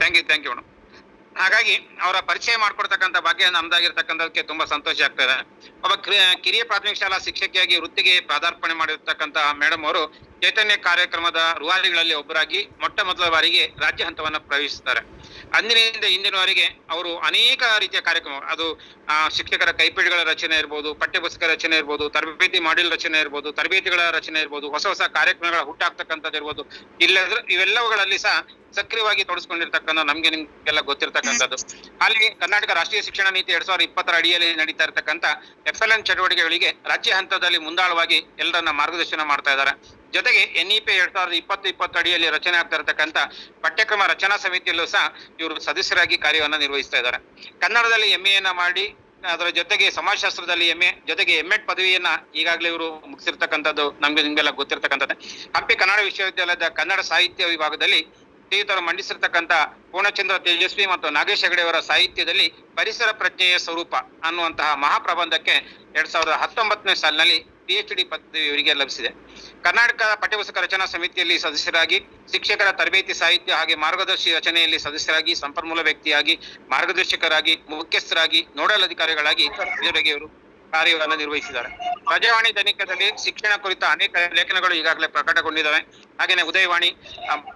Thank you madam. ಹಾಗಾಗಿ ಅವರ ಪರಿಚಯ ಮಾಡ್ಕೊಡ್ತಕ್ಕಂಥ ಭಾಗ್ಯ ನಮ್ದಾಗಿರ್ತಕ್ಕಂಥದಕ್ಕೆ ತುಂಬಾ ಸಂತೋಷ ಆಗ್ತಾ ಇದೆ. ಒಬ್ಬ ಕಿರಿಯ ಪ್ರಾಥಮಿಕ ಶಾಲಾ ಶಿಕ್ಷಕಿಯಾಗಿ ವೃತ್ತಿಗೆ ಪಾದಾರ್ಪಣೆ ಮಾಡಿರ್ತಕ್ಕಂಥ ಮೇಡಮ್ ಅವರು ಚೈತನ್ಯ ಕಾರ್ಯಕ್ರಮದ ರೂವಾರಿಗಳಲ್ಲಿ ಒಬ್ಬರಾಗಿ ಮೊಟ್ಟ ಮೊದಲ ಬಾರಿಗೆ ರಾಜ್ಯ ಹಂತವನ್ನ ಪ್ರವೇಶಿಸ್ತಾರೆ. ಅಂದಿನಿಂದ ಇಂದಿನವರೆಗೆ ಅವರು ಅನೇಕ ರೀತಿಯ ಕಾರ್ಯಕ್ರಮ, ಅದು ಶಿಕ್ಷಕರ ಕೈಪಿಡಿಗಳ ರಚನೆ ಇರ್ಬೋದು, ಪಠ್ಯಪುಸ್ತಕ ರಚನೆ ಇರ್ಬೋದು, ತರಬೇತಿ ಮಾಡ್ಯೂಲ್ ರಚನೆ ಇರ್ಬೋದು, ತರಬೇತಿಗಳ ರಚನೆ ಇರ್ಬೋದು, ಹೊಸ ಹೊಸ ಕಾರ್ಯಕ್ರಮಗಳ ಹುಟ್ಟಾಕ್ತಕ್ಕಂಥದ್ದು ಇರ್ಬೋದು, ಇವೆಲ್ಲವುಗಳಲ್ಲಿ ಸಹ ಸಕ್ರಿಯವಾಗಿ ತೊಡಸ್ಕೊಂಡಿರ್ತಕ್ಕಂಥ ನಮ್ಗೆ ನಿಮ್ಗೆಲ್ಲ ಗೊತ್ತಿರ್ತಕ್ಕಂಥದ್ದು. ಅಲ್ಲಿ ಕರ್ನಾಟಕ ರಾಷ್ಟ್ರೀಯ ಶಿಕ್ಷಣ ನೀತಿ 2020 ಅಡಿಯಲ್ಲಿ ನಡೀತಾ ಇರ್ತಕ್ಕಂಥ FLN ಚಟುವಟಿಕೆಗಳಿಗೆ ರಾಜ್ಯ ಹಂತದಲ್ಲಿ ಮುಂದಾಳವಾಗಿ ಎಲ್ಲರನ್ನ ಮಾರ್ಗದರ್ಶನ ಮಾಡ್ತಾ ಇದ್ದಾರೆ. ಜೊತೆಗೆ NEP 2020 ಅಡಿಯಲ್ಲಿ ರಚನೆ ಆಗ್ತಾ ಇರತಕ್ಕಂಥ ಪಠ್ಯಕ್ರಮ ರಚನಾ ಸಮಿತಿಯಲ್ಲೂ ಸಹ ಇವರು ಸದಸ್ಯರಾಗಿ ಕಾರ್ಯವನ್ನ ನಿರ್ವಹಿಸ್ತಾ ಇದ್ದಾರೆ. ಕನ್ನಡದಲ್ಲಿ MA ಮಾಡಿ ಅದರ ಜೊತೆಗೆ ಸಮಾಜಶಾಸ್ತ್ರದಲ್ಲಿ MA ಜೊತೆಗೆ M.Ed ಪದವಿಯನ್ನ ಈಗಾಗಲೇ ಇವರು ಮುಗಿಸಿರ್ತಕ್ಕಂಥದ್ದು ನಿಮ್ಗೆಲ್ಲ ಗೊತ್ತಿರ್ತಕ್ಕಂಥದ್ದೇ. ಹಂಪಿ ಕನ್ನಡ ವಿಶ್ವವಿದ್ಯಾಲಯದ ಕನ್ನಡ ಸಾಹಿತ್ಯ ವಿಭಾಗದಲ್ಲಿ ಶ್ರೀಯುತರು ಮಂಡಿಸಿರ್ತಕ್ಕಂಥ ಪೂರ್ಣಚಂದ್ರ ತೇಜಸ್ವಿ ಮತ್ತು ನಾಗೇಶ್ ಹೆಗಡೆ ಅವರ ಸಾಹಿತ್ಯದಲ್ಲಿ ಪರಿಸರ ಪ್ರಜ್ಞೆಯ ಸ್ವರೂಪ ಅನ್ನುವಂತಹ ಮಹಾಪ್ರಬಂಧಕ್ಕೆ 2019ನೇ ಸಾಲಿನಲ್ಲಿ PhD ಪದವಿ ಇವರಿಗೆ ಲಭಿಸಿದೆ. ಕರ್ನಾಟಕ ಪಠ್ಯಪುಸ್ತಕ ರಚನಾ ಸಮಿತಿಯಲ್ಲಿ ಸದಸ್ಯರಾಗಿ, ಶಿಕ್ಷಕರ ತರಬೇತಿ ಸಾಹಿತ್ಯ ಹಾಗೆ ಮಾರ್ಗದರ್ಶಿ ರಚನೆಯಲ್ಲಿ ಸದಸ್ಯರಾಗಿ, ಸಂಪನ್ಮೂಲ ವ್ಯಕ್ತಿಯಾಗಿ, ಮಾರ್ಗದರ್ಶಕರಾಗಿ, ಮುಖ್ಯಸ್ಥರಾಗಿ, ನೋಡಲ್ ಅಧಿಕಾರಿಗಳಾಗಿ ಇವರಿಗೆ ಇವರು ಕಾರ್ಯವನ್ನು ನಿರ್ವಹಿಸಿದ್ದಾರೆ. ಪ್ರಜಾವಾಣಿ ದೈನಿಕದಲ್ಲಿ ಶಿಕ್ಷಣ ಕುರಿತ ಅನೇಕ ಲೇಖನಗಳು ಈಗಾಗಲೇ ಪ್ರಕಟಗೊಂಡಿದ್ದಾವೆ. ಹಾಗೇನೆ ಉದಯವಾಣಿ,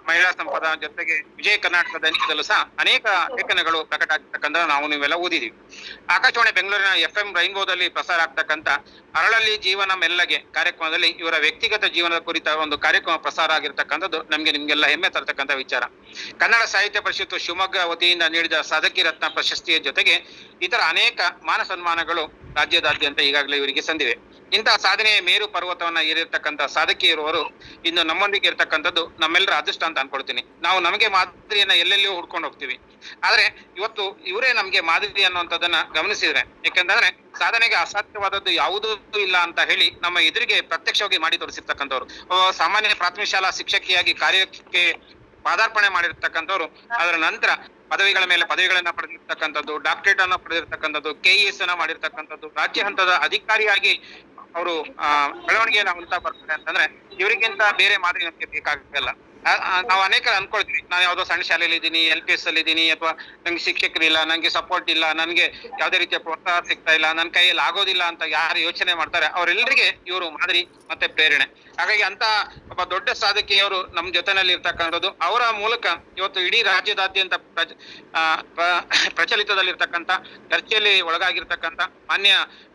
ಮಹಿಳಾ ಸಂಪದ ಜೊತೆಗೆ ವಿಜಯ ಕರ್ನಾಟಕ ದೈನಿಕದಲ್ಲೂ ಸಹ ಅನೇಕ ಲೇಖನಗಳು ಪ್ರಕಟ ಆಗ್ತಕ್ಕಂಥ ನಾವು ನೀವೆಲ್ಲ ಓದಿದೀವಿ. ಆಕಾಶವಾಣಿ ಬೆಂಗಳೂರಿನ FM ರೈನ್ಬೋದಲ್ಲಿ ಪ್ರಸಾರ ಆಗ್ತಕ್ಕಂಥ ಅರಳಲ್ಲಿ ಜೀವನ ಮೆಲ್ಲಗೆ ಕಾರ್ಯಕ್ರಮದಲ್ಲಿ ಇವರ ವ್ಯಕ್ತಿಗತ ಜೀವನದ ಕುರಿತ ಒಂದು ಕಾರ್ಯಕ್ರಮ ಪ್ರಸಾರ ಆಗಿರ್ತಕ್ಕಂಥದ್ದು ನಿಮ್ಗೆಲ್ಲ ಹೆಮ್ಮೆ ತರತಕ್ಕಂಥ ವಿಚಾರ. ಕನ್ನಡ ಸಾಹಿತ್ಯ ಪರಿಷತ್ತು ಶಿವಮೊಗ್ಗ ವತಿಯಿಂದ ನೀಡಿದ ಸಾಧಕಿ ರತ್ನ ಪ್ರಶಸ್ತಿಯ ಜೊತೆಗೆ ಇತರ ಅನೇಕ ಮಾನ ಸನ್ಮಾನಗಳು ರಾಜ್ಯದಾದ್ಯಂತ ಈಗಾಗಲೇ ಇವರಿಗೆ ಸಂದಿವೆ. ಇಂತಹ ಸಾಧನೆಯ ಮೇರು ಪರ್ವತವನ್ನ ಏರಿರ್ತಕ್ಕಂಥ ಸಾಧಕಿಯರವರು ಇಂದು ನಮ್ಮೊಂದಿಗೆ ಇರ್ತಕ್ಕಂಥದ್ದು ನಮ್ಮೆಲ್ಲರ ಅದೃಷ್ಟ ಅಂತ ಅನ್ಕೊಳ್ತೀನಿ. ನಾವು ನಮಗೆ ಮಾದರಿಯನ್ನ ಎಲ್ಲೆಲ್ಲಿಯೂ ಹುಡ್ಕೊಂಡು ಹೋಗ್ತೀವಿ, ಆದ್ರೆ ಇವತ್ತು ಇವರೇ ನಮ್ಗೆ ಮಾದರಿ ಅನ್ನುವಂಥದ್ದನ್ನ ಗಮನಿಸಿದ್ರೆ, ಯಾಕಂತಂದ್ರೆ ಸಾಧನೆಗೆ ಅಸಾಧ್ಯವಾದದ್ದು ಯಾವುದೂ ಇಲ್ಲ ಅಂತ ಹೇಳಿ ನಮ್ಮ ಎದುರಿಗೆ ಪ್ರತ್ಯಕ್ಷವಾಗಿ ಮಾಡಿ ತೋರಿಸಿರ್ತಕ್ಕಂಥವ್ರು. ಸಾಮಾನ್ಯ ಪ್ರಾಥಮಿಕ ಶಾಲಾ ಶಿಕ್ಷಕಿಯಾಗಿ ಕಾರ್ಯಕ್ಕೆ ಪಾದಾರ್ಪಣೆ ಮಾಡಿರ್ತಕ್ಕಂಥವ್ರು, ಅದರ ನಂತರ ಪದವಿಗಳ ಮೇಲೆ ಪದವಿಗಳನ್ನ ಪಡೆದಿರ್ತಕ್ಕಂಥದ್ದು, ಡಾಕ್ಟರೇಟ್ ಅನ್ನ ಪಡೆದಿರ್ತಕ್ಕಂಥದ್ದು, KES ಅನ್ನ ಮಾಡಿರ್ತಕ್ಕಂಥದ್ದು, ರಾಜ್ಯ ಹಂತದ ಅಧಿಕಾರಿಯಾಗಿ ಅವರು ಬೆಳವಣಿಗೆಯನ್ನ ಹೊಂದ್ತಾ ಬರ್ತಾರೆ ಅಂತಂದ್ರೆ ಇವರಿಗಿಂತ ಬೇರೆ ಮಾದರಿ ನಮ್ಗೆ ಬೇಕಾಗಲ್ಲ. ನಾವು ಅನೇಕ ಅನ್ಕೊಳ್ತೀವಿ, ನಾನು ಯಾವ್ದೋ ಸಣ್ಣ ಶಾಲೆಯಲ್ಲಿ ಇದ್ದೀನಿ, LPS ಅಲ್ಲಿ ಇದ್ದೀನಿ, ಅಥವಾ ನಂಗೆ ಶಿಕ್ಷಕರಿಲ್ಲ, ನಂಗೆ ಸಪೋರ್ಟ್ ಇಲ್ಲ, ನನ್ಗೆ ಯಾವ್ದೇ ರೀತಿಯ ಪ್ರೋತ್ಸಾಹ ಸಿಗ್ತಾ ಇಲ್ಲ, ನನ್ನ ಕೈಯಲ್ಲಿ ಆಗೋದಿಲ್ಲ ಅಂತ ಯಾರು ಯೋಚನೆ ಮಾಡ್ತಾರೆ ಅವರೆಲ್ಲರಿಗೆ ಇವರು ಮಾದರಿ ಮತ್ತೆ ಪ್ರೇರಣೆ. ಹಾಗಾಗಿ ಅಂತ ಒಬ್ಬ ದೊಡ್ಡ ಸಾಧಕಿಯವರು ನಮ್ಮ ಜೊತೆನಲ್ಲಿ ಇರ್ತಕ್ಕಂಥದ್ದು, ಅವರ ಮೂಲಕ ಇವತ್ತು ಇಡೀ ರಾಜ್ಯದಾದ್ಯಂತ ಪ್ರಚಲಿತದಲ್ಲಿರ್ತಕ್ಕಂಥ, ಚರ್ಚೆಯಲ್ಲಿ ಒಳಗಾಗಿರ್ತಕ್ಕಂಥ ಮಾನ್ಯ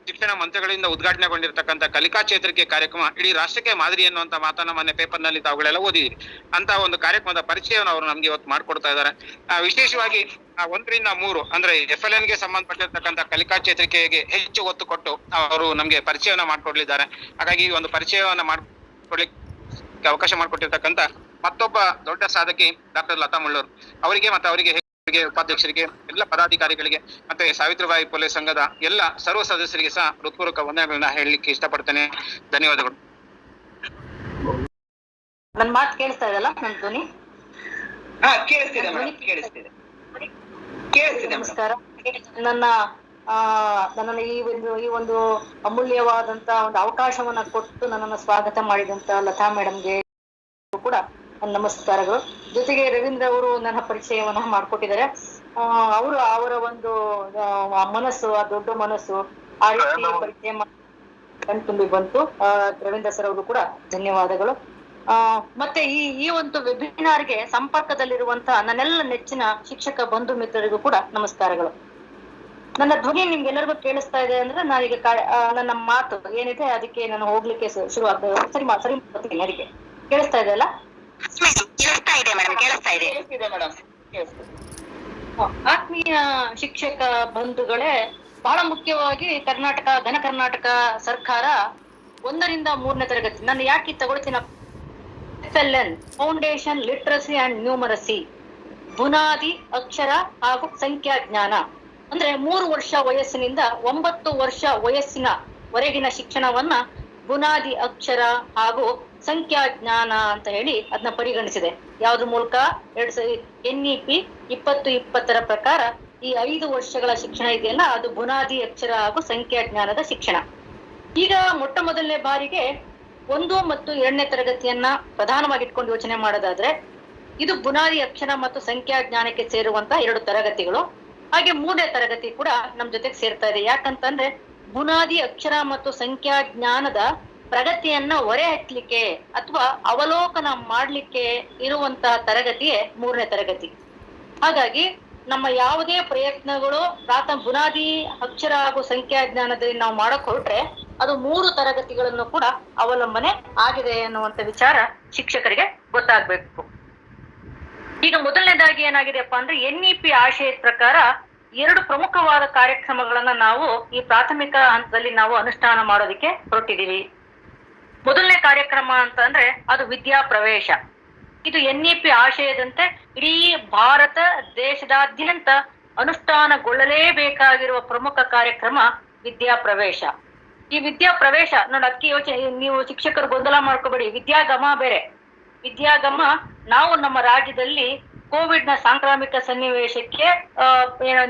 ಶಿಕ್ಷಣ ಮಂತ್ರಿಗಳಿಂದ ಉದ್ಘಾಟನೆಗೊಂಡಿರ್ತಕ್ಕಂಥ ಕಲಿಕಾ ಚೇತರಿಕೆ ಕಾರ್ಯಕ್ರಮ ಇಡೀ ರಾಷ್ಟ್ರಕ್ಕೆ ಮಾದರಿ ಅನ್ನುವಂತ ಮಾತನ್ನ ಮೊನ್ನೆ ಪೇಪರ್ ನಲ್ಲಿ ತಾವುಗಳೆಲ್ಲ ಓದಿದಿರಿ. ಅಂತ ಒಂದು ಕಾರ್ಯಕ್ರಮದ ಪರಿಚಯವನ್ನು ಅವರು ನಮ್ಗೆ ಇವತ್ತು ಮಾಡ್ಕೊಡ್ತಾ ಇದ್ದಾರೆ. ವಿಶೇಷವಾಗಿ 1 ರಿಂದ 3 ಅಂದ್ರೆ FLN ಗೆ ಸಂಬಂಧಪಟ್ಟಿರ್ತಕ್ಕಂಥ ಕಲಿಕಾ ಚೇತರಿಕೆಗೆ ಹೆಚ್ಚು ಒತ್ತು ಕೊಟ್ಟು ಅವರು ನಮ್ಗೆ ಪರಿಚಯವನ್ನ ಮಾಡ್ಕೊಡ್ಲಿದ್ದಾರೆ. ಹಾಗಾಗಿ ಈ ಒಂದು ಪರಿಚಯವನ್ನ ಮಾಡ್ಕೊಡ್ಲಿಕ್ಕೆ ಅವಕಾಶ ಮಾಡಿಕೊಟ್ಟಿರ್ತಕ್ಕಂಥ ಮತ್ತೊಬ್ಬ ದೊಡ್ಡ ಸಾಧಕಿ ಡಾಕ್ಟರ್ ಲತಾ ಮುಳ್ಳೂರ್ ಅವರಿಗೆ ಮತ್ತೆ ಅವರಿಗೆ ಉಪಾಧ್ಯಕ್ಷರಿಗೆ, ಎಲ್ಲ ಪದಾಧಿಕಾರಿಗಳಿಗೆ ಮತ್ತೆ ಸಾವಿತ್ರಿಬಾಯಿ ಪುಲೆ ಸಂಘದ ಎಲ್ಲ ಸರ್ವ ಸದಸ್ಯರಿಗೆ ಸಹ ಹೃತ್ಪೂರ್ವಕ ವಂದನೆಗಳನ್ನ ಹೇಳಲಿಕ್ಕೆ ಇಷ್ಟಪಡ್ತೇನೆ. ಧನ್ಯವಾದಗಳು. ನನ್ನ ಮಾತು ಕೇಳಿಸ್ತಾ ಇದೆಯಲ್ಲ? ನನ್ನ ಧ್ವನಿ ಕೇಳಿಸ್ತಿದೆ. ನಮಸ್ಕಾರ. ನನ್ನನ್ನು ಈ ಒಂದು ಅಮೂಲ್ಯವಾದಂತ ಒಂದು ಅವಕಾಶವನ್ನ ಕೊಟ್ಟು ನನ್ನನ್ನು ಸ್ವಾಗತ ಮಾಡಿದಂತ ಲತಾ ಮೇಡಮ್ಗೆ ಕೂಡ ನಮಸ್ಕಾರಗಳು. ಜೊತೆಗೆ ರವೀಂದ್ರ ಅವರು ನನ್ನ ಪರಿಚಯವನ್ನ ಮಾಡ್ಕೊಟ್ಟಿದ್ದಾರೆ. ಅವರು ಅವರ ಒಂದು ಮನಸ್ಸು, ಆ ದೊಡ್ಡ ಮನಸ್ಸು, ಆ ರೀತಿ ಪರಿಚಯ ಕಣ್ತುಂಬಿ ಬಂತು. ರವೀಂದ್ರ ಸರ್ ಅವರು ಕೂಡ ಧನ್ಯವಾದಗಳು. ಮತ್ತೆ ಈ ಒಂದು ವೆಬಿನಾರ್ಗೆ ಸಂಪರ್ಕದಲ್ಲಿರುವಂತಹ ನನ್ನೆಲ್ಲ ನೆಚ್ಚಿನ ಶಿಕ್ಷಕ ಬಂಧು ಮಿತ್ರರಿಗೂ ಕೂಡ ನಮಸ್ಕಾರಗಳು. ನನ್ನ ಧ್ವನಿ ನಿಮ್ಗೆಲ್ಲರಿಗೂ ಕೇಳಿಸ್ತಾ ಇದೆ ಅಂದ್ರೆ ನಾನೀಗ ನನ್ನ ಮಾತು ಏನಿದೆ ಅದಕ್ಕೆ ನಾನು ಹೋಗ್ಲಿಕ್ಕೆ ಶುರು ಆಗ್ತದೆ. ಸರಿ ಮಾಡ್ತೀನಿ. ಅದಕ್ಕೆ ಕೇಳಿಸ್ತಾ ಇದೆ ಅಲ್ಲ? ಆತ್ಮೀಯ ಶಿಕ್ಷಕ ಬಂಧುಗಳೇ, ಬಹಳ ಮುಖ್ಯವಾಗಿ ಘನ ಕರ್ನಾಟಕ ಸರ್ಕಾರ 1 ರಿಂದ 3ನೇ ತರಗತಿ, ನಾನು ಯಾಕೆ ತಗೊಳ್ತೀನಿ, FLN foundation literacy and numeracy, ಬುನಾದಿ ಅಕ್ಷರ ಹಾಗೂ ಸಂಖ್ಯಾಜ್ಞಾನ ಅಂದ್ರೆ 3 ವರ್ಷ ವಯಸ್ಸಿನಿಂದ 9 ವರ್ಷ ವಯಸ್ಸಿನ ವರೆಗಿನ ಶಿಕ್ಷಣವನ್ನ ಬುನಾದಿ ಅಕ್ಷರ ಹಾಗೂ ಸಂಖ್ಯಾಜ್ಞಾನ ಅಂತ ಹೇಳಿ ಅದನ್ನ ಪರಿಗಣಿಸಿದೆ. ಯಾವ್ದ್ರ ಮೂಲಕ NEP 2020 ಪ್ರಕಾರ ಈ 5 ವರ್ಷಗಳ ಶಿಕ್ಷಣ ಇದೆಯಲ್ಲ, ಅದು ಬುನಾದಿ ಅಕ್ಷರ ಹಾಗೂ ಸಂಖ್ಯಾಜ್ಞಾನದ ಶಿಕ್ಷಣ. ಈಗ ಮೊಟ್ಟ ಮೊದಲನೇ ಬಾರಿಗೆ 1 ಮತ್ತು 2ನೇ ತರಗತಿಯನ್ನ ಪ್ರಧಾನವಾಗಿ ಇಟ್ಕೊಂಡು ಯೋಚನೆ ಮಾಡೋದಾದ್ರೆ ಇದು ಬುನಾದಿ ಅಕ್ಷರ ಮತ್ತು ಸಂಖ್ಯಾ ಜ್ಞಾನಕ್ಕೆ ಸೇರುವಂತ 2 ತರಗತಿಗಳು. ಹಾಗೆ 3ನೇ ತರಗತಿ ಕೂಡ ನಮ್ ಜೊತೆಗೆ ಸೇರ್ತಾ ಇದೆ. ಯಾಕಂತಂದ್ರೆ ಬುನಾದಿ ಅಕ್ಷರ ಮತ್ತು ಸಂಖ್ಯಾ ಜ್ಞಾನದ ಪ್ರಗತಿಯನ್ನ ಹೊರೆ ಹಚ್ಚಲಿಕ್ಕೆ ಅಥವಾ ಅವಲೋಕನ ಮಾಡ್ಲಿಕ್ಕೆ ಇರುವಂತಹ ತರಗತಿಯೇ 3ನೇ ತರಗತಿ. ಹಾಗಾಗಿ ನಮ್ಮ ಯಾವುದೇ ಪ್ರಯತ್ನಗಳು ಬುನಾದಿ ಅಕ್ಷರ ಹಾಗೂ ಸಂಖ್ಯಾ ಜ್ಞಾನದಲ್ಲಿ ನಾವು ಮಾಡಕ್ ಹೊರಟ್ರೆ ಅದು 3 ತರಗತಿಗಳನ್ನು ಕೂಡ ಅವಲಂಬನೆ ಆಗಿದೆ ಅನ್ನುವಂತ ವಿಚಾರ ಶಿಕ್ಷಕರಿಗೆ ಗೊತ್ತಾಗ್ಬೇಕು. ಈಗ ಮೊದಲನೇದಾಗಿ ಏನಾಗಿದೆಯಪ್ಪ ಅಂದ್ರೆ NEP ಆಶಯದ ಪ್ರಕಾರ 2 ಪ್ರಮುಖವಾದ ಕಾರ್ಯಕ್ರಮಗಳನ್ನ ನಾವು ಈ ಪ್ರಾಥಮಿಕ ಹಂತದಲ್ಲಿ ನಾವು ಅನುಷ್ಠಾನ ಮಾಡೋದಕ್ಕೆ ಹೊರಟಿದೀವಿ. ಮೊದಲನೇ ಕಾರ್ಯಕ್ರಮ ಅಂತ ಅಂದ್ರೆ ಅದು ವಿದ್ಯಾ ಪ್ರವೇಶ. ಇದು NEP ಆಶಯದಂತೆ ಇಡೀ ಭಾರತ ದೇಶದಾದ್ಯಂತ ಅನುಷ್ಠಾನಗೊಳ್ಳಲೇಬೇಕಾಗಿರುವ ಪ್ರಮುಖ ಕಾರ್ಯಕ್ರಮ ವಿದ್ಯಾ ಪ್ರವೇಶ. ಈ ವಿದ್ಯಾ ಪ್ರವೇಶ ನೋಡಿ, ಅದಕ್ಕೆ ಯೋಚನೆ, ನೀವು ಶಿಕ್ಷಕರು ಗೊಂದಲ ಮಾಡ್ಕೋಬೇಡಿ. ವಿದ್ಯಾಗಮ ಬೇರೆ. ವಿದ್ಯಾಗಮ ನಾವು ನಮ್ಮ ರಾಜ್ಯದಲ್ಲಿ ಕೋವಿಡ್ ನ ಸಾಂಕ್ರಾಮಿಕ ಸನ್ನಿವೇಶಕ್ಕೆ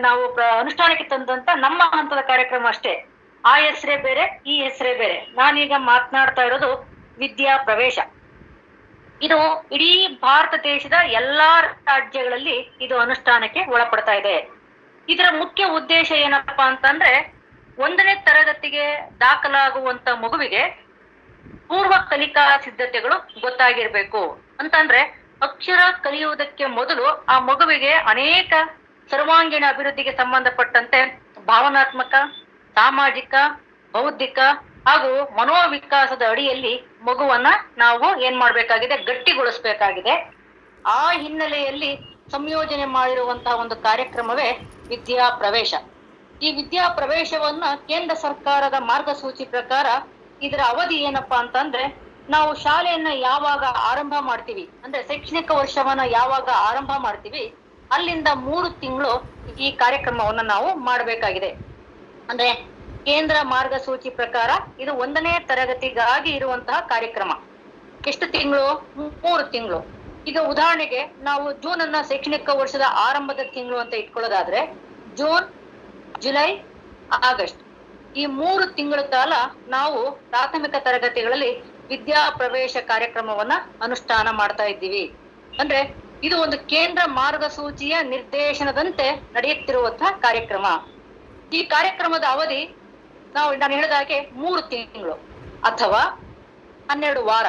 ನಾವು ಅನುಷ್ಠಾನಕ್ಕೆ ತಂದಂತ ನಮ್ಮ ಹಂತದ ಕಾರ್ಯಕ್ರಮ ಅಷ್ಟೇ. ಆ ಹೆಸರೇ ಬೇರೆ, ಈ ಹೆಸರೇ ಬೇರೆ. ನಾನೀಗ ಮಾತನಾಡ್ತಾ ಇರೋದು ವಿದ್ಯಾ ಪ್ರವೇಶ. ಇದು ಇಡೀ ಭಾರತ ದೇಶದ ಎಲ್ಲಾ ರಾಜ್ಯಗಳಲ್ಲಿ ಇದು ಅನುಷ್ಠಾನಕ್ಕೆ ಒಳಪಡ್ತಾ ಇದೆ. ಇದರ ಮುಖ್ಯ ಉದ್ದೇಶ ಏನಪ್ಪಾ ಅಂತಂದ್ರೆ 1ನೇ ತರಗತಿಗೆ ದಾಖಲಾಗುವಂತ ಮಗುವಿಗೆ ಪೂರ್ವ ಕಲಿಕಾ ಸಿದ್ಧತೆಗಳು ಗೊತ್ತಾಗಿರ್ಬೇಕು. ಅಂತಂದ್ರೆ ಅಕ್ಷರ ಕಲಿಯುವುದಕ್ಕೆ ಮೊದಲು ಆ ಮಗುವಿಗೆ ಅನೇಕ ಸರ್ವಾಂಗೀಣ ಅಭಿವೃದ್ಧಿಗೆ ಸಂಬಂಧಪಟ್ಟಂತೆ ಭಾವನಾತ್ಮಕ, ಸಾಮಾಜಿಕ, ಬೌದ್ಧಿಕ ಹಾಗೂ ಮನೋವಿಕಾಸದ ಅಡಿಯಲ್ಲಿ ಮಗುವನ್ನ ನಾವು ಏನ್ ಮಾಡ್ಬೇಕಾಗಿದೆ, ಗಟ್ಟಿಗೊಳಿಸ್ಬೇಕಾಗಿದೆ. ಆ ಹಿನ್ನೆಲೆಯಲ್ಲಿ ಸಂಯೋಜನೆ ಮಾಡಿರುವಂತಹ ಒಂದು ಕಾರ್ಯಕ್ರಮವೇ ವಿದ್ಯಾ ಪ್ರವೇಶ. ಈ ವಿದ್ಯಾ ಪ್ರವೇಶವನ್ನ ಕೇಂದ್ರ ಸರ್ಕಾರದ ಮಾರ್ಗಸೂಚಿ ಪ್ರಕಾರ ಇದರ ಅವಧಿ ಏನಪ್ಪಾ ಅಂತಂದ್ರೆ, ನಾವು ಶಾಲೆಯನ್ನ ಯಾವಾಗ ಆರಂಭ ಮಾಡ್ತೀವಿ ಅಂದ್ರೆ ಶೈಕ್ಷಣಿಕ ವರ್ಷವನ್ನ ಯಾವಾಗ ಆರಂಭ ಮಾಡ್ತೀವಿ ಅಲ್ಲಿಂದ 3 ತಿಂಗಳು ಈ ಕಾರ್ಯಕ್ರಮವನ್ನ ನಾವು ಮಾಡಬೇಕಾಗಿದೆ. ಅಂದ್ರೆ ಕೇಂದ್ರ ಮಾರ್ಗಸೂಚಿ ಪ್ರಕಾರ ಇದು 1ನೇ ತರಗತಿಗಾಗಿ ಇರುವಂತಹ ಕಾರ್ಯಕ್ರಮ. ಎಷ್ಟು ತಿಂಗಳು? 3 ತಿಂಗಳು. ಈಗ ಉದಾಹರಣೆಗೆ ನಾವು ಜೂನ್ ಅನ್ನ ಶೈಕ್ಷಣಿಕ ವರ್ಷದ ಆರಂಭದ ತಿಂಗಳು ಅಂತ ಇಟ್ಕೊಳ್ಳೋದಾದ್ರೆ ಜೂನ್, ಜುಲೈ, ಆಗಸ್ಟ್ ಈ 3 ತಿಂಗಳ ಕಾಲ ನಾವು ಪ್ರಾಥಮಿಕ ತರಗತಿಗಳಲ್ಲಿ ವಿದ್ಯಾ ಪ್ರವೇಶ ಕಾರ್ಯಕ್ರಮವನ್ನ ಅನುಷ್ಠಾನ ಮಾಡ್ತಾ ಇದ್ದೀವಿ. ಅಂದ್ರೆ ಇದು ಒಂದು ಕೇಂದ್ರ ಮಾರ್ಗಸೂಚಿಯ ನಿರ್ದೇಶನದಂತೆ ನಡೆಯುತ್ತಿರುವಂತಹ ಕಾರ್ಯಕ್ರಮ. ಈ ಕಾರ್ಯಕ್ರಮದ ಅವಧಿ ನಾನು ಹೇಳಿದಾಗೆ 3 ತಿಂಗಳು ಅಥವಾ 12 ವಾರ.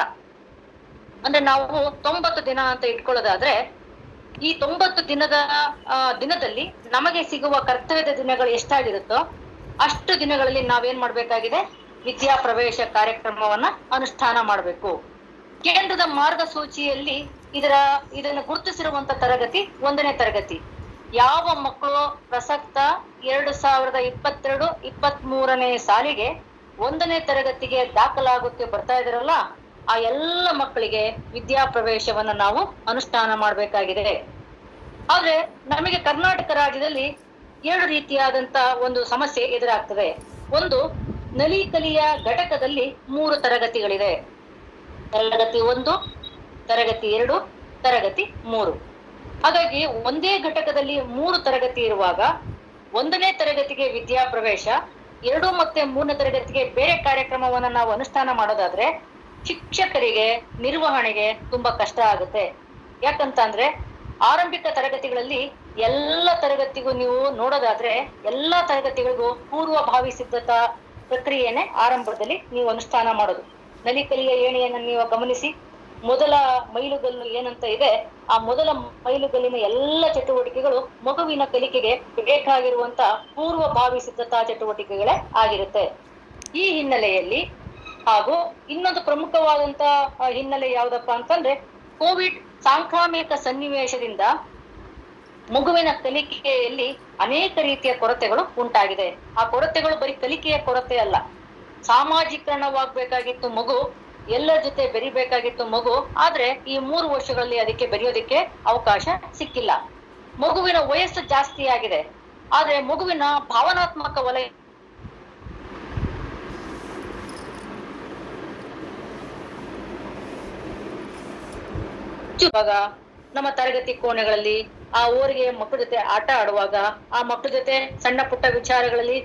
ಅಂದ್ರೆ ನಾವು 90 ದಿನ ಅಂತ ಇಟ್ಕೊಳ್ಳೋದಾದ್ರೆ ಈ 90 ದಿನದಲ್ಲಿ ನಮಗೆ ಸಿಗುವ ಕರ್ತವ್ಯದ ದಿನಗಳು ಎಷ್ಟಾಗಿರುತ್ತೋ ಅಷ್ಟು ದಿನಗಳಲ್ಲಿ ನಾವೇನ್ ಮಾಡ್ಬೇಕಾಗಿದೆ, ವಿದ್ಯಾ ಪ್ರವೇಶ ಕಾರ್ಯಕ್ರಮವನ್ನ ಅನುಷ್ಠಾನ ಮಾಡಬೇಕು. ಕೇಂದ್ರದ ಮಾರ್ಗಸೂಚಿಯಲ್ಲಿ ಇದನ್ನು ಗುರುತಿಸಿರುವಂತ ತರಗತಿ 1ನೇ ತರಗತಿ. ಯಾವ ಮಕ್ಕಳು ಪ್ರಸಕ್ತ 2022-23ನೇ ಸಾಲಿಗೆ 1ನೇ ತರಗತಿಗೆ ದಾಖಲಾಗುತ್ತೆ ಬರ್ತಾ ಇದಾರಲ್ಲ, ಆ ಎಲ್ಲ ಮಕ್ಕಳಿಗೆ ವಿದ್ಯಾ ಪ್ರವೇಶವನ್ನ ನಾವು ಅನುಷ್ಠಾನ ಮಾಡಬೇಕಾಗಿದೆ. ಆದ್ರೆ ನಮಗೆ ಕರ್ನಾಟಕ ರಾಜ್ಯದಲ್ಲಿ 2 ರೀತಿಯಾದಂತ ಒಂದು ಸಮಸ್ಯೆ ಎದುರಾಗ್ತದೆ. ಒಂದು, ನಲಿಕಲಿಯ ಘಟಕದಲ್ಲಿ 3 ತರಗತಿಗಳಿದೆ. ತರಗತಿ 1, ತರಗತಿ 2, ತರಗತಿ 3. ಹಾಗಾಗಿ ಒಂದೇ ಘಟಕದಲ್ಲಿ 3 ತರಗತಿ ಇರುವಾಗ 1ನೇ ತರಗತಿಗೆ ವಿದ್ಯಾ ಪ್ರವೇಶ, 2 ಮತ್ತೆ 3ನೇ ತರಗತಿಗೆ ಬೇರೆ ಕಾರ್ಯಕ್ರಮವನ್ನ ನಾವು ಅನುಷ್ಠಾನ ಮಾಡೋದಾದ್ರೆ ಶಿಕ್ಷಕರಿಗೆ ನಿರ್ವಹಣೆಗೆ ತುಂಬಾ ಕಷ್ಟ ಆಗುತ್ತೆ. ಯಾಕಂತಂದ್ರೆ ಆರಂಭಿಕ ತರಗತಿಗಳಲ್ಲಿ ಎಲ್ಲ ತರಗತಿಗೂ ನೀವು ನೋಡೋದಾದ್ರೆ ಎಲ್ಲ ತರಗತಿಗಳಿಗೂ ಪೂರ್ವಭಾವಿ ಸಿದ್ಧತಾ ಪ್ರಕ್ರಿಯೆನೇ ಆರಂಭದಲ್ಲಿ ನೀವು ಅನುಷ್ಠಾನ ಮಾಡೋದು. ನಲಿಕಲಿಯ ಏಣಿಯನ್ನು ನೀವು ಗಮನಿಸಿ, ಮೊದಲ ಮೈಲುಗಲ್ಲು ಏನಂತ ಇದೆ, ಆ ಮೊದಲ ಮೈಲುಗಲ್ಲಿನ ಎಲ್ಲ ಚಟುವಟಿಕೆಗಳು ಮಗುವಿನ ಕಲಿಕೆಗೆ ಬೇಕಾಗಿರುವಂತ ಪೂರ್ವಭಾವಿ ಸಿದ್ಧತಾ ಚಟುವಟಿಕೆಗಳೇ ಆಗಿರುತ್ತೆ. ಈ ಹಿನ್ನೆಲೆಯಲ್ಲಿ ಹಾಗೂ ಇನ್ನೊಂದು ಪ್ರಮುಖವಾದಂತ ಹಿನ್ನೆಲೆ ಯಾವ್ದಪ್ಪ ಅಂತಂದ್ರೆ, ಕೋವಿಡ್ ಸಾಂಕ್ರಾಮಿಕ ಸನ್ನಿವೇಶದಿಂದ ಮಗುವಿನ ಕಲಿಕೆಯಲ್ಲಿ ಅನೇಕ ರೀತಿಯ ಕೊರತೆಗಳು ಉಂಟಾಗಿದೆ. ಆ ಕೊರತೆಗಳು ಬರೀ ಕಲಿಕೆಯ ಕೊರತೆ ಅಲ್ಲ, ಸಾಮಾಜೀಕರಣವಾಗಬೇಕಾಗಿತ್ತು ಮಗು, ಎಲ್ಲರ ಜೊತೆ ಬೆರಿಬೇಕಾಗಿತ್ತು ಮಗು. ಆದ್ರೆ ಈ 3 ವರ್ಷಗಳಲ್ಲಿ ಅದಕ್ಕೆ ಬೆರೆಯೋದಿಕ್ಕೆ ಅವಕಾಶ ಸಿಕ್ಕಿಲ್ಲ. ಮಗುವಿನ ವಯಸ್ಸು ಜಾಸ್ತಿ ಆಗಿದೆ, ಆದ್ರೆ ಮಗುವಿನ ಭಾವನಾತ್ಮಕ ವಲಯ ನಮ್ಮ ತರಗತಿ ಕೋಣೆಗಳಲ್ಲಿ ಆ ಊರಿಗೆ ಮಕ್ಕಳ ಜೊತೆ ಆಟ ಆಡುವಾಗ, ಆ ಮಕ್ಕಳ ಜೊತೆ ಸಣ್ಣ ಪುಟ್ಟ ವಿಚಾರಗಳಲ್ಲಿ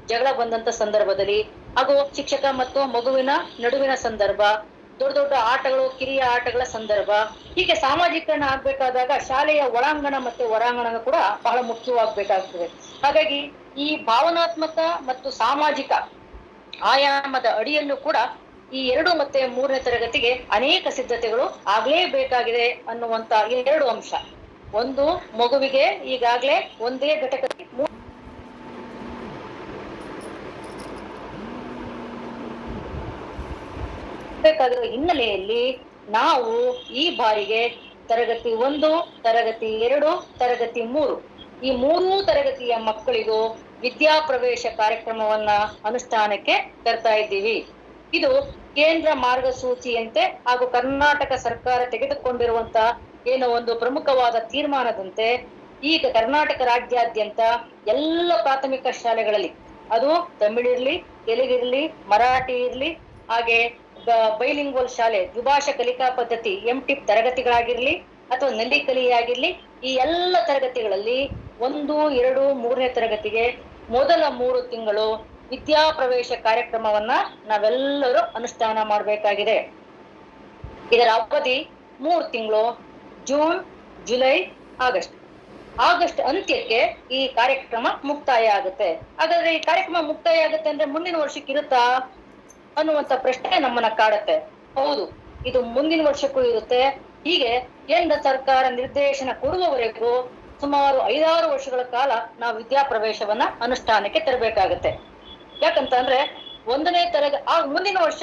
ಜಗಳ ಬಂದಂತ ಸಂದರ್ಭದಲ್ಲಿ, ಹಾಗೂ ಶಿಕ್ಷಕ ಮತ್ತು ಮಗುವಿನ ನಡುವಿನ ಸಂದರ್ಭ, ದೊಡ್ಡ ದೊಡ್ಡ ಆಟಗಳು, ಕಿರಿಯ ಆಟಗಳ ಸಂದರ್ಭ, ಹೀಗೆ ಸಾಮಾಜಿಕರಣ ಆಗ್ಬೇಕಾದಾಗ ಶಾಲೆಯ ಒಳಾಂಗಣ ಮತ್ತೆ ಹೊರಾಂಗಣ ಕೂಡ ಬಹಳ ಮುಖ್ಯವಾಗಬೇಕಾಗ್ತದೆ. ಹಾಗಾಗಿ ಈ ಭಾವನಾತ್ಮಕ ಮತ್ತು ಸಾಮಾಜಿಕ ಆಯಾಮದ ಅಡಿಯಲ್ಲೂ ಕೂಡ ಈ 2 ಮತ್ತೆ 3ನೇ ತರಗತಿಗೆ ಅನೇಕ ಸಿದ್ಧತೆಗಳು ಆಗ್ಲೇಬೇಕಾಗಿದೆ ಅನ್ನುವಂತ 2 ಅಂಶ. ಒಂದು, ಮಗುವಿಗೆ ಈಗಾಗ್ಲೇ ಒಂದೇ ಘಟಕದಲ್ಲಿ ಬೇಕಾಗಿರೋ ಹಿನ್ನೆಲೆಯಲ್ಲಿ ನಾವು ಈ ಬಾರಿಗೆ ತರಗತಿ 1, ತರಗತಿ 2, ತರಗತಿ 3 ಈ 3 ತರಗತಿಯ ಮಕ್ಕಳಿಗೂ ವಿದ್ಯಾ ಪ್ರವೇಶ ಕಾರ್ಯಕ್ರಮವನ್ನ ಅನುಷ್ಠಾನಕ್ಕೆ ತರ್ತಾ ಇದ್ದೀವಿ. ಇದು ಕೇಂದ್ರ ಮಾರ್ಗಸೂಚಿಯಂತೆ ಹಾಗೂ ಕರ್ನಾಟಕ ಸರ್ಕಾರ ತೆಗೆದುಕೊಂಡಿರುವಂತ ಏನೋ ಒಂದು ಪ್ರಮುಖವಾದ ತೀರ್ಮಾನದಂತೆ ಈಗ ಕರ್ನಾಟಕ ರಾಜ್ಯಾದ್ಯಂತ ಎಲ್ಲ ಪ್ರಾಥಮಿಕ ಶಾಲೆಗಳಲ್ಲಿ, ಅದು ತಮಿಳಿರ್ಲಿ, ತೆಲುಗಿರ್ಲಿ, ಮರಾಠಿ ಇರ್ಲಿ, ಹಾಗೆ ಬೈಲಿಂಗ್ವಲ್ ಶಾಲೆ, ದ್ವಿಭಾಷಾ ಕಲಿಕಾ ಪದ್ಧತಿ MTIP ತರಗತಿಗಳಾಗಿರ್ಲಿ ಅಥವಾ ನಲ್ಲಿ ಕಲಿಯಾಗಿರ್ಲಿ, ಈ ಎಲ್ಲ ತರಗತಿಗಳಲ್ಲಿ 1, 2, 3ನೇ ತರಗತಿಗೆ ಮೊದಲ 3 ತಿಂಗಳು ವಿದ್ಯಾ ಪ್ರವೇಶ ಕಾರ್ಯಕ್ರಮವನ್ನ ನಾವೆಲ್ಲರೂ ಅನುಷ್ಠಾನ ಮಾಡಬೇಕಾಗಿದೆ. ಇದರ ಅವಧಿ 3 ತಿಂಗಳು, ಜೂನ್, ಜುಲೈ, ಆಗಸ್ಟ್ ಅಂತ್ಯಕ್ಕೆ ಈ ಕಾರ್ಯಕ್ರಮ ಮುಕ್ತಾಯ ಆಗುತ್ತೆ. ಹಾಗಾದ್ರೆ ಈ ಕಾರ್ಯಕ್ರಮ ಮುಕ್ತಾಯ ಆಗುತ್ತೆ ಅಂದ್ರೆ ಮುಂದಿನ ವರ್ಷಕ್ಕೆ ಇರುತ್ತಾ ಅನ್ನುವಂತ ಪ್ರಶ್ನೆ ನಮ್ಮನ್ನ ಕಾಡುತ್ತೆ. ಹೌದು, ಇದು ಮುಂದಿನ ವರ್ಷಕ್ಕೂ ಇರುತ್ತೆ. ಹೀಗೆ ಕೇಂದ್ರ ಸರ್ಕಾರ ನಿರ್ದೇಶನ ಕೊಡುವವರೆಗೂ ಸುಮಾರು 5-6 ವರ್ಷಗಳ ಕಾಲ ನಾವು ವಿದ್ಯಾ ಪ್ರವೇಶವನ್ನ ಅನುಷ್ಠಾನಕ್ಕೆ ತರಬೇಕಾಗತ್ತೆ. ಯಾಕಂತಂದ್ರೆ 1ನೇ ತರಗತಿ ಮುಂದಿನ ವರ್ಷ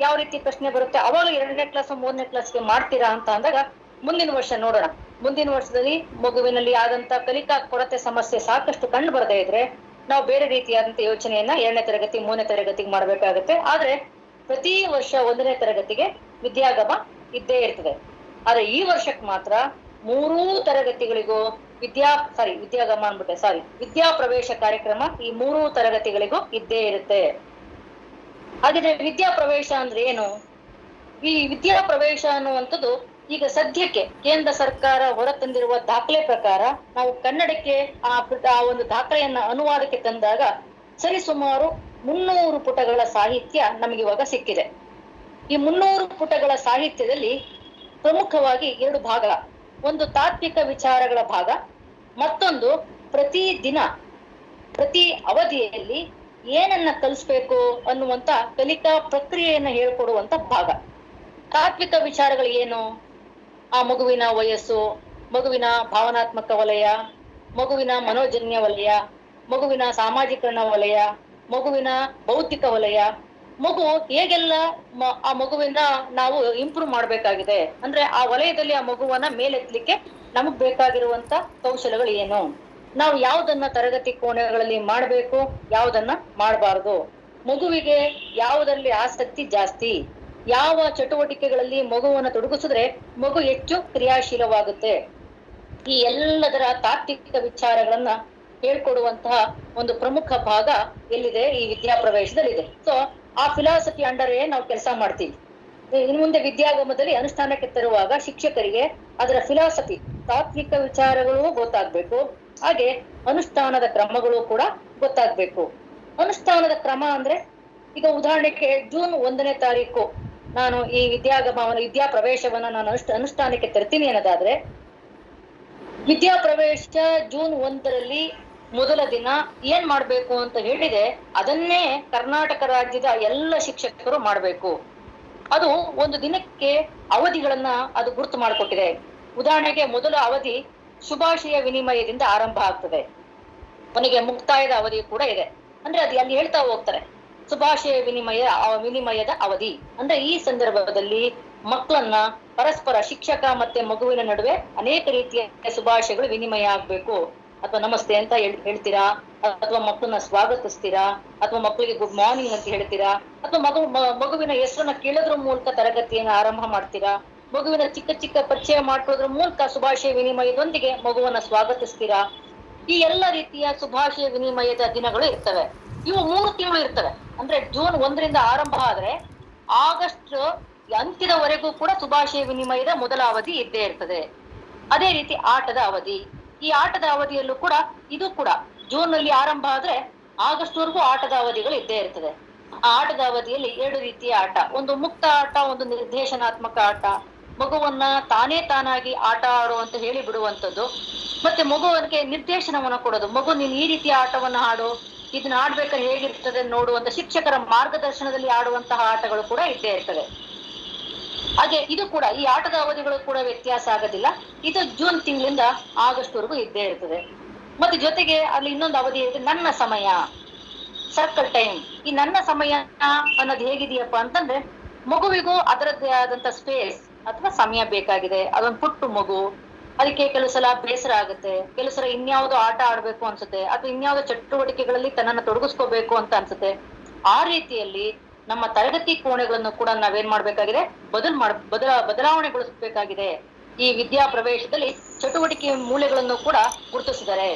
ಯಾವ ರೀತಿ ಪ್ರಶ್ನೆ ಬರುತ್ತೆ, ಅವಾಗ 2ನೇ ಕ್ಲಾಸ್ 3ನೇ ಕ್ಲಾಸ್ಗೆ ಮಾಡ್ತೀರಾ ಅಂತ ಅಂದಾಗ ಮುಂದಿನ ವರ್ಷ ನೋಡೋಣ. ಮುಂದಿನ ವರ್ಷದಲ್ಲಿ ಮಗುವಿನಲ್ಲಿ ಆದಂತ ಕಲಿಕಾ ಕೊರತೆ ಸಮಸ್ಯೆ ಸಾಕಷ್ಟು ಕಂಡು ಬರದೇ ಇದ್ರೆ ನಾವು ಬೇರೆ ರೀತಿಯಾದಂತ ಯೋಚನೆಯನ್ನ 2ನೇ ತರಗತಿ 3ನೇ ತರಗತಿಗೆ ಮಾಡ್ಬೇಕಾಗತ್ತೆ. ಆದ್ರೆ ಪ್ರತಿ ವರ್ಷ 1ನೇ ತರಗತಿಗೆ ವಿದ್ಯಾಗಮ ಇದ್ದೇ ಇರ್ತದೆ. ಆದ್ರೆ ಈ ವರ್ಷಕ್ಕೆ ಮಾತ್ರ 3 ತರಗತಿಗಳಿಗೂ ವಿದ್ಯಾ ಪ್ರವೇಶ ಕಾರ್ಯಕ್ರಮ ಈ 3 ತರಗತಿಗಳಿಗೂ ಇದ್ದೇ ಇರುತ್ತೆ. ಹಾಗಿದ್ರೆ ವಿದ್ಯಾ ಪ್ರವೇಶ ಅಂದ್ರೆ ಏನು? ಈ ವಿದ್ಯಾ ಪ್ರವೇಶ ಅನ್ನುವಂಥದ್ದು ಈಗ ಸದ್ಯಕ್ಕೆ ಕೇಂದ್ರ ಸರ್ಕಾರ ಹೊರತಂದಿರುವ ದಾಖಲೆ ಪ್ರಕಾರ ನಾವು ಕನ್ನಡಕ್ಕೆ ಆ ಒಂದು ದಾಖಲೆಯನ್ನ ಅನುವಾದಕ್ಕೆ ತಂದಾಗ ಸರಿಸುಮಾರು 300 ಪುಟಗಳ ಸಾಹಿತ್ಯ ನಮಗೆ ಇವಾಗ ಸಿಕ್ಕಿದೆ. ಈ 300 ಪುಟಗಳ ಸಾಹಿತ್ಯದಲ್ಲಿ ಪ್ರಮುಖವಾಗಿ 2 ಭಾಗ, ಒಂದು ತಾತ್ವಿಕ ವಿಚಾರಗಳ ಭಾಗ, ಮತ್ತೊಂದು ಪ್ರತಿ ಅವಧಿಯಲ್ಲಿ ಏನನ್ನ ಕಲಿಸ್ಬೇಕು ಅನ್ನುವಂತ ಕಲಿಕಾ ಪ್ರಕ್ರಿಯೆಯನ್ನ ಹೇಳ್ಕೊಡುವಂತ ಭಾಗ. ತಾತ್ವಿಕ ವಿಚಾರಗಳು ಏನು? ಆ ಮಗುವಿನ ವಯಸ್ಸು, ಮಗುವಿನ ಭಾವನಾತ್ಮಕ ವಲಯ, ಮಗುವಿನ ಮನೋಜನ್ಯ ವಲಯ, ಮಗುವಿನ ಸಾಮಾಜಿಕರಣ ವಲಯ, ಮಗುವಿನ ಬೌದ್ಧಿಕ ವಲಯ, ಮಗು ಹೇಗೆಲ್ಲ ಆ ಮಗುವಿನ ನಾವು ಇಂಪ್ರೂವ್ ಮಾಡ್ಬೇಕಾಗಿದೆ, ಅಂದ್ರೆ ಆ ವಲಯದಲ್ಲಿ ಆ ಮಗುವನ್ನ ಮೇಲೆತ್ತಲಿಕ್ಕೆ ನಮಗ್ ಬೇಕಾಗಿರುವಂತ ಕೌಶಲಗಳು ಏನು, ನಾವು ಯಾವ್ದನ್ನ ತರಗತಿ ಕೋಣೆಗಳಲ್ಲಿ ಮಾಡ್ಬೇಕು, ಯಾವ್ದನ್ನ ಮಾಡಬಾರದು, ಮಗುವಿಗೆ ಯಾವುದರಲ್ಲಿ ಆಸಕ್ತಿ ಜಾಸ್ತಿ, ಯಾವ ಚಟುವಟಿಕೆಗಳಲ್ಲಿ ಮಗುವನ್ನ ತೊಡಗಿಸಿದ್ರೆ ಮಗು ಹೆಚ್ಚು ಕ್ರಿಯಾಶೀಲವಾಗುತ್ತೆ, ಈ ಎಲ್ಲದರ ತಾತ್ವಿಕ ವಿಚಾರಗಳನ್ನ ಹೇಳ್ಕೊಡುವಂತಹ ಒಂದು ಪ್ರಮುಖ ಭಾಗ ಎಲ್ಲಿದೆ? ಈ ವಿದ್ಯಾ ಪ್ರವೇಶದಲ್ಲಿದೆ. ಸೊ ಆ ಫಿಲಾಸಫಿ ಅಂಡರೇ ನಾವು ಕೆಲಸ ಮಾಡ್ತೀವಿ. ಇನ್ನು ಮುಂದೆ ವಿದ್ಯಾಗಮದಲ್ಲಿ ಅನುಷ್ಠಾನಕ್ಕೆ ತರುವಾಗ ಶಿಕ್ಷಕರಿಗೆ ಅದರ ಫಿಲಾಸಫಿ, ತಾತ್ವಿಕ ವಿಚಾರಗಳು ಗೊತ್ತಾಗ್ಬೇಕು, ಹಾಗೆ ಅನುಷ್ಠಾನದ ಕ್ರಮಗಳು ಕೂಡ ಗೊತ್ತಾಗ್ಬೇಕು. ಅನುಷ್ಠಾನದ ಕ್ರಮ ಅಂದ್ರೆ ಈಗ ಉದಾಹರಣೆಗೆ ಜೂನ್ 1ನೇ ತಾರೀಕು ನಾನು ಈ ವಿದ್ಯಾ ಪ್ರವೇಶವನ್ನ ನಾನು ಅನುಷ್ಠಾನಕ್ಕೆ ತರ್ತೀನಿ ಅನ್ನೋದಾದ್ರೆ, ವಿದ್ಯಾ ಪ್ರವೇಶ ಜೂನ್ 1ರಲ್ಲಿ ಮೊದಲ ದಿನ ಏನ್ ಮಾಡ್ಬೇಕು ಅಂತ ಹೇಳಿದೆ, ಅದನ್ನೇ ಕರ್ನಾಟಕ ರಾಜ್ಯದ ಎಲ್ಲ ಶಿಕ್ಷಕರು ಮಾಡ್ಬೇಕು. ಅದು ಒಂದು ದಿನಕ್ಕೆ ಅವಧಿಗಳನ್ನ ಅದು ಗುರುತು ಮಾಡಿಕೊಟ್ಟಿದೆ. ಉದಾಹರಣೆಗೆ ಮೊದಲ ಅವಧಿ ಶುಭಾಶಯ ವಿನಿಮಯದಿಂದ ಆರಂಭ ಆಗ್ತದೆ, ಕೊನೆಗೆ ಮುಕ್ತಾಯದ ಅವಧಿ ಕೂಡ ಇದೆ. ಅಂದ್ರೆ ಅದು ಅಲ್ಲಿ ಹೇಳ್ತಾ ಹೋಗ್ತಾರೆ ಶುಭಾಶಯ ವಿನಿಮಯದ ಅವಧಿ. ಅಂದ್ರೆ ಈ ಸಂದರ್ಭದಲ್ಲಿ ಮಕ್ಕಳನ್ನ ಪರಸ್ಪರ ಶಿಕ್ಷಕ ಮತ್ತೆ ಮಗುವಿನ ನಡುವೆ ಅನೇಕ ರೀತಿಯ ಶುಭಾಶಯಗಳು ವಿನಿಮಯ ಆಗ್ಬೇಕು. ಅಥವಾ ನಮಸ್ತೆ ಅಂತ ಹೇಳ್ತೀರಾ, ಅಥವಾ ಮಕ್ಕಳನ್ನ ಸ್ವಾಗತಿಸ್ತೀರಾ, ಅಥವಾ ಮಕ್ಕಳಿಗೆ ಗುಡ್ ಮಾರ್ನಿಂಗ್ ಅಂತ ಹೇಳ್ತೀರಾ, ಅಥವಾ ಮಗುವಿನ ಹೆಸರನ್ನ ಕೇಳೋದ್ರ ಮೂಲಕ ತರಗತಿಯನ್ನು ಆರಂಭ ಮಾಡ್ತೀರಾ, ಮಗುವಿನ ಚಿಕ್ಕ ಚಿಕ್ಕ ಪರಿಚಯ ಮಾಡ್ಕೊಳ್ಳೋದ್ರ ಮೂಲಕ ಶುಭಾಶಯ ವಿನಿಮಯದೊಂದಿಗೆ ಮಗುವನ್ನ ಸ್ವಾಗತಿಸ್ತೀರಾ. ಈ ಎಲ್ಲ ರೀತಿಯ ಶುಭಾಶಯ ವಿನಿಮಯದ ದಿನಗಳು ಇರ್ತವೆ. ಇವು 3 ತಿಂಗಳು ಇರ್ತವೆ. ಅಂದ್ರೆ ಜೂನ್ 1ರಿಂದ ಆರಂಭ ಆದ್ರೆ ಆಗಸ್ಟ್ ಅಂತ್ಯದವರೆಗೂ ಕೂಡ ಶುಭಾಶಯ ವಿನಿಮಯದ ಮೊದಲ ಅವಧಿ ಇದ್ದೇ ಇರ್ತದೆ. ಅದೇ ರೀತಿ ಆಟದ ಅವಧಿ, ಈ ಆಟದ ಅವಧಿಯಲ್ಲೂ ಕೂಡ ಇದು ಕೂಡ ಜೂನ್ ನಲ್ಲಿ ಆರಂಭ ಆದ್ರೆ ಆಗಸ್ಟ್ ವರೆಗೂ ಆಟದ ಅವಧಿಗಳು ಇದ್ದೇ ಇರ್ತದೆ. ಆ ಆಟದ ಅವಧಿಯಲ್ಲಿ 2 ರೀತಿಯ ಆಟ, ಒಂದು ಮುಕ್ತ ಆಟ, ಒಂದು ನಿರ್ದೇಶನಾತ್ಮಕ ಆಟ. ಮಗುವನ್ನ ತಾನಾಗಿ ಆಟ ಆಡು ಅಂತ ಹೇಳಿ ಬಿಡುವಂಥದ್ದು, ಮತ್ತೆ ಮಗುವನಿಗೆ ನಿರ್ದೇಶನವನ್ನ ಕೊಡೋದು. ಮಗು ನೀನ್ ಈ ರೀತಿಯ ಆಟವನ್ನ ಆಡು, ಇದನ್ನ ಆಡ್ಬೇಕಾದ್ರೆ ಹೇಗಿರ್ತದೆ ನೋಡುವಂತ ಶಿಕ್ಷಕರ ಮಾರ್ಗದರ್ಶನದಲ್ಲಿ ಆಡುವಂತಹ ಆಟಗಳು ಕೂಡ ಇದ್ದೇ ಇರ್ತದೆ. ಹಾಗೆ ಇದು ಕೂಡ, ಈ ಆಟದ ಅವಧಿಗಳು ಕೂಡ ವ್ಯತ್ಯಾಸ ಆಗೋದಿಲ್ಲ. ಇದು ಜೂನ್ ತಿಂಗಳಿಂದ ಆಗಸ್ಟ್ ವರೆಗೂ ಇದ್ದೇ ಇರ್ತದೆ. ಮತ್ತೆ ಜೊತೆಗೆ ಅಲ್ಲಿ ಇನ್ನೊಂದು ಅವಧಿ ಇರುತ್ತೆ, ನನ್ನ ಸಮಯ, ಸರ್ಕಲ್ ಟೈಮ್. ಈ ನನ್ನ ಸಮಯ ಅನ್ನೋದು ಹೇಗಿದೆಯಪ್ಪ ಅಂತಂದ್ರೆ, ಮಗುವಿಗೂ ಅದರದ್ದೇ ಆದಂತ ಸ್ಪೇಸ್ ಅಥವಾ ಸಮಯ ಬೇಕಾಗಿದೆ. ಅದೊಂದು ಪುಟ್ಟು ಮಗು, ಅದಕ್ಕೆ ಕೆಲವು ಸಲ ಬೇಸರ ಆಗುತ್ತೆ, ಕೆಲವು ಸಲ ಇನ್ಯಾವುದೋ ಆಟ ಆಡ್ಬೇಕು ಅನ್ಸುತ್ತೆ, ಅಥವಾ ಇನ್ಯಾವುದೋ ಚಟುವಟಿಕೆಗಳಲ್ಲಿ ತನ್ನನ್ನು ತೊಡಗಿಸ್ಕೋಬೇಕು ಅಂತ ಅನ್ಸುತ್ತೆ. ಆ ರೀತಿಯಲ್ಲಿ ನಮ್ಮ ತರಗತಿ ಕೋಣೆಗಳನ್ನು ಕೂಡ ನಾವೇನ್ ಮಾಡ್ಬೇಕಾಗಿದೆ, ಬದಲಾವಣೆಗೊಳಿಸಬೇಕಾಗಿದೆ. ಈ ವಿದ್ಯಾ ಪ್ರವೇಶದಲ್ಲಿ ಚಟುವಟಿಕೆ ಮೂಲೆಗಳನ್ನು ಕೂಡ ಗುರುತಿಸಿದ್ದಾರೆ.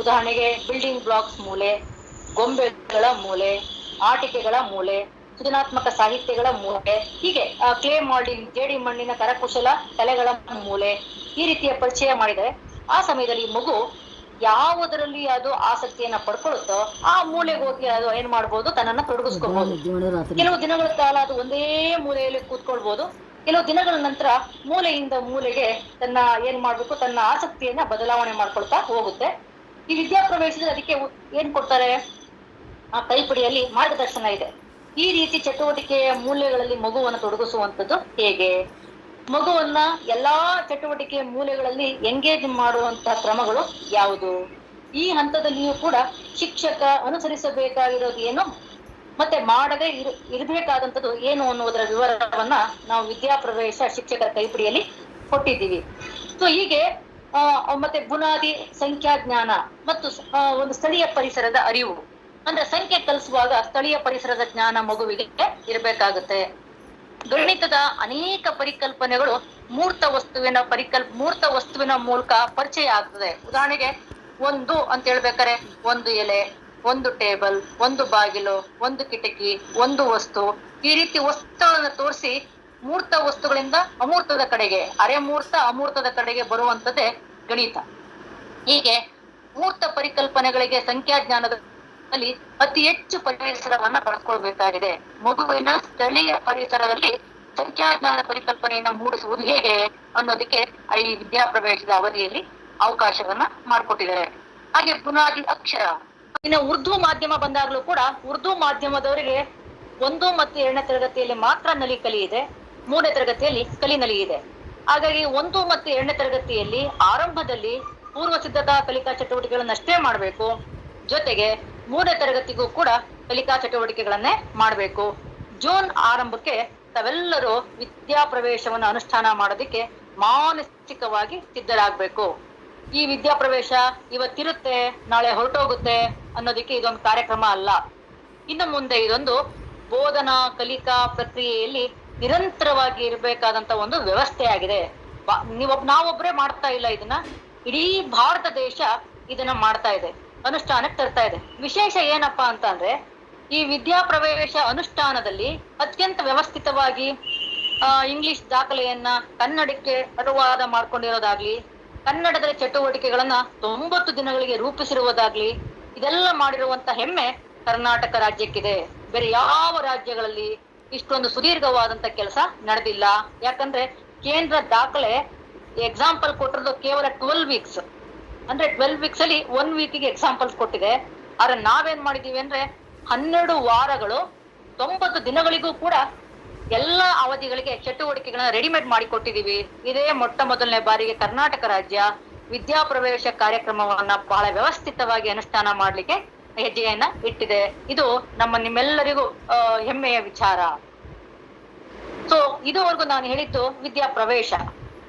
ಉದಾಹರಣೆಗೆ ಬಿಲ್ಡಿಂಗ್ ಬ್ಲಾಕ್ಸ್ ಮೂಲೆ, ಗೊಂಬೆಗಳ ಮೂಲೆ, ಆಟಿಕೆಗಳ ಮೂಲೆ, ಸೃಜನಾತ್ಮಕ ಸಾಹಿತ್ಯಗಳ ಮೂಲೆ, ಹೀಗೆ ಕ್ಲೇ ಮಾಲ್ಡಿಂಗ್, ಜೇಡಿ ಮಣ್ಣಿನ ಕರಕುಶಲ ಕಲೆಗಳ ಮೂಲೆ, ಈ ರೀತಿಯ ಪರಿಚಯ ಮಾಡಿದರೆ ಆ ಸಮಯದಲ್ಲಿ ಮಗು ಯಾವುದರಲ್ಲಿ ಅದು ಆಸಕ್ತಿಯನ್ನ ಪಡ್ಕೊಳ್ಳುತ್ತೋ ಆ ಮೂಲೆಗೆ ಹೋಗಿ ಅದು ಏನ್ ಮಾಡ್ಬೋದು, ತನ್ನನ್ನ ತೊಡಗಿಸ್ಕೊಬಹುದು. ಕೆಲವು ದಿನಗಳ ಕಾಲ ಅದು ಒಂದೇ ಮೂಲೆಯಲ್ಲಿ ಕೂತ್ಕೊಳ್ಬಹುದು. ಕೆಲವು ದಿನಗಳ ನಂತರ ಮೂಲೆಯಿಂದ ಮೂಲೆಗೆ ತನ್ನ ಏನ್ ಮಾಡ್ಬೇಕು, ತನ್ನ ಆಸಕ್ತಿಯನ್ನ ಬದಲಾವಣೆ ಮಾಡ್ಕೊಳ್ತಾ ಹೋಗುತ್ತೆ. ಈ ವಿದ್ಯಾಪ್ರವೇಶದಲ್ಲಿ ಅದಕ್ಕೆ ಏನ್ ಕೊಡ್ತಾರೆ, ಆ ಕೈಪಿಡಿಯಲ್ಲಿ ಮಾರ್ಗದರ್ಶನ ಇದೆ. ಈ ರೀತಿ ಚಟುವಟಿಕೆಯ ಮೂಲೆಗಳಲ್ಲಿ ಮಗುವನ್ನು ತೊಡಗಿಸುವಂಥದ್ದು ಹೇಗೆ, ಮಗುವನ್ನ ಎಲ್ಲಾ ಚಟುವಟಿಕೆಯ ಮೂಲೆಗಳಲ್ಲಿ ಎಂಗೇಜ್ ಮಾಡುವಂತಹ ಕ್ರಮಗಳು ಯಾವುದು, ಈ ಹಂತದಲ್ಲಿಯೂ ಕೂಡ ಶಿಕ್ಷಕ ಅನುಸರಿಸಬೇಕಾಗಿರೋದು ಏನು, ಮತ್ತೆ ಮಾಡದೆ ಇರಬೇಕಾದಂಥದ್ದು ಏನು ಅನ್ನುವುದರ ವಿವರವನ್ನ ನಾವು ವಿದ್ಯಾಪ್ರವೇಶ ಶಿಕ್ಷಕರ ಕೈಪಿಡಿಯಲ್ಲಿ ಕೊಟ್ಟಿದ್ದೀವಿ. ಸೊ ಹೀಗೆ ಮತ್ತೆ ಬುನಾದಿ ಸಂಖ್ಯಾಜ್ಞಾನ ಮತ್ತು ಒಂದು ಸ್ಥಳೀಯ ಪರಿಸರದ ಅರಿವು, ಅಂದ್ರೆ ಸಂಖ್ಯೆ ಕಲಿಸುವಾಗ ಸ್ಥಳೀಯ ಪರಿಸರದ ಜ್ಞಾನ ಮಗುವಿಗೆ ಇರಬೇಕಾಗುತ್ತೆ. ಗಣಿತದ ಅನೇಕ ಪರಿಕಲ್ಪನೆಗಳು ಮೂರ್ತ ವಸ್ತುವಿನ ಮೂಲಕ ಪರಿಚಯ ಆಗ್ತದೆ. ಉದಾಹರಣೆಗೆ ಒಂದು ಅಂತ ಹೇಳ್ಬೇಕಾರೆ, ಒಂದು ಎಲೆ, ಒಂದು ಟೇಬಲ್, ಒಂದು ಬಾಗಿಲು, ಒಂದು ಕಿಟಕಿ, ಒಂದು ವಸ್ತು, ಈ ರೀತಿ ವಸ್ತುಗಳನ್ನು ತೋರಿಸಿ ಮೂರ್ತ ವಸ್ತುಗಳಿಂದ ಅಮೂರ್ತದ ಕಡೆಗೆ, ಅರೆಮೂರ್ತ ಅಮೂರ್ತದ ಕಡೆಗೆ ಬರುವಂತದ್ದೇ ಗಣಿತ. ಹೀಗೆ ಮೂರ್ತ ಪರಿಕಲ್ಪನೆಗಳಿಗೆ ಸಂಖ್ಯಾಜ್ಞಾನದಲ್ಲಿ ಅತಿ ಹೆಚ್ಚು ಪರಿಸರವನ್ನ ಬಳಸ್ಕೊಳ್ಬೇಕಾಗಿದೆ. ಮಗುವಿನ ಸ್ಥಳೀಯ ಪರಿಸರದಲ್ಲಿ ಸಂಖ್ಯಾಜ್ಞಾನ ಪರಿಕಲ್ಪನೆಯನ್ನ ಮೂಡಿಸುವುದು ಹೇಗೆ ಅನ್ನೋದಕ್ಕೆ ಈ ವಿದ್ಯಾಪ್ರವೇಶದ ಅವಧಿಯಲ್ಲಿ ಅವಕಾಶವನ್ನ ಮಾಡಿಕೊಟ್ಟಿದ್ದಾರೆ. ಹಾಗೆ ಬುನಾದಿ ಅಕ್ಷರ. ಇನ್ನು ಉರ್ದು ಮಾಧ್ಯಮ ಬಂದಾಗಲೂ ಕೂಡ ಉರ್ದು ಮಾಧ್ಯಮದವರಿಗೆ 1 ಮತ್ತು 2ನೇ ತರಗತಿಯಲ್ಲಿ ಮಾತ್ರ ನಲಿ ಕಲಿ ಇದೆ, 3ನೇ ತರಗತಿಯಲ್ಲಿ ಕಲಿ ನಲಿ ಇದೆ. ಹಾಗಾಗಿ 1 ಮತ್ತು 2ನೇ ತರಗತಿಯಲ್ಲಿ ಆರಂಭದಲ್ಲಿ ಪೂರ್ವ ಸಿದ್ಧತಾ ಕಲಿಕಾ ಚಟುವಟಿಕೆಗಳನ್ನಷ್ಟೇ ಮಾಡಬೇಕು. ಜೊತೆಗೆ 3ನೇ ತರಗತಿಗೂ ಕೂಡ ಕಲಿಕಾ ಚಟುವಟಿಕೆಗಳನ್ನೇ ಮಾಡಬೇಕು. ಜೂನ್ ಆರಂಭಕ್ಕೆ ತಾವೆಲ್ಲರೂ ವಿದ್ಯಾಪ್ರವೇಶವನ್ನು ಅನುಷ್ಠಾನ ಮಾಡೋದಕ್ಕೆ ಮಾನಸಿಕವಾಗಿ ಸಿದ್ಧರಾಗಬೇಕು. ಈ ವಿದ್ಯಾಪ್ರವೇಶ ಇವತ್ತಿರುತ್ತೆ, ನಾಳೆ ಹೊರಟೋಗುತ್ತೆ ಅನ್ನೋದಕ್ಕೆ ಇದೊಂದು ಕಾರ್ಯಕ್ರಮ ಅಲ್ಲ. ಇನ್ನು ಮುಂದೆ ಇದೊಂದು ಬೋಧನಾ ಕಲಿಕಾ ಪ್ರಕ್ರಿಯೆಯಲ್ಲಿ ನಿರಂತರವಾಗಿ ಇರಬೇಕಾದಂತ ಒಂದು ವ್ಯವಸ್ಥೆ ಆಗಿದೆ. ನಾವೊಬ್ಬರೇ ಮಾಡ್ತಾ ಇಲ್ಲ ಇದನ್ನ, ಇಡೀ ಭಾರತ ದೇಶ ಇದನ್ನ ಮಾಡ್ತಾ ಇದೆ, ಅನುಷ್ಠಾನಕ್ಕೆ ತರ್ತಾ ಇದೆ. ವಿಶೇಷ ಏನಪ್ಪಾ ಅಂತ ಅಂದ್ರೆ, ಈ ವಿದ್ಯಾಪ್ರವೇಶ ಅನುಷ್ಠಾನದಲ್ಲಿ ಅತ್ಯಂತ ವ್ಯವಸ್ಥಿತವಾಗಿ ಇಂಗ್ಲಿಷ್ ದಾಖಲೆಯನ್ನ ಕನ್ನಡಕ್ಕೆ ಅನುವಾದ ಮಾಡ್ಕೊಂಡಿರೋದಾಗ್ಲಿ, ಕನ್ನಡದ ಚಟುವಟಿಕೆಗಳನ್ನ 90 ದಿನಗಳಿಗೆ ರೂಪಿಸಿರುವುದಾಗ್ಲಿ, ಇದೆಲ್ಲ ಮಾಡಿರುವಂತ ಹೆಮ್ಮೆ ಕರ್ನಾಟಕ ರಾಜ್ಯಕ್ಕಿದೆ. ಬೇರೆ ಯಾವ ರಾಜ್ಯಗಳಲ್ಲಿ ಇಷ್ಟೊಂದು ಸುದೀರ್ಘವಾದಂತ ಕೆಲಸ ನಡೆದಿಲ್ಲ. ಯಾಕಂದ್ರೆ ಕೇಂದ್ರ ದಾಖಲೆ ಎಕ್ಸಾಂಪಲ್ ಕೊಟ್ಟಿರೋದು ಕೇವಲ 12 ವೀಕ್ಸ್. ಅಂದ್ರೆ 12 ವೀಕ್ಸ್ ಅಲ್ಲಿ 1 ವೀಕಿಗೆ ಎಕ್ಸಾಂಪಲ್ಸ್ ಕೊಟ್ಟಿದೆ. ಆದ್ರೆ ನಾವೇನ್ ಮಾಡಿದೀವಿ ಅಂದ್ರೆ 12 ವಾರಗಳು 90 ದಿನಗಳಿಗೂ ಕೂಡ ಎಲ್ಲಾ ಅವಧಿಗಳಿಗೆ ಚಟುವಟಿಕೆಗಳನ್ನ ರೆಡಿಮೇಡ್ ಮಾಡಿ ಕೊಟ್ಟಿದೀವಿ. ಇದೇ ಮೊಟ್ಟ ಮೊದಲನೇ ಬಾರಿಗೆ ಕರ್ನಾಟಕ ರಾಜ್ಯ ವಿದ್ಯಾಪ್ರವೇಶ ಕಾರ್ಯಕ್ರಮವನ್ನ ಬಹಳ ವ್ಯವಸ್ಥಿತವಾಗಿ ಅನುಷ್ಠಾನ ಮಾಡ್ಲಿಕ್ಕೆ ಹೆಜ್ಜೆಯನ್ನ ಇಟ್ಟಿದೆ. ಇದು ನಿಮ್ಮೆಲ್ಲರಿಗೂ ಹೆಮ್ಮೆಯ ವಿಚಾರ. ಸೊ ಇದುವರೆಗೂ ನಾನು ಹೇಳಿದ್ದು ವಿದ್ಯಾಪ್ರವೇಶ.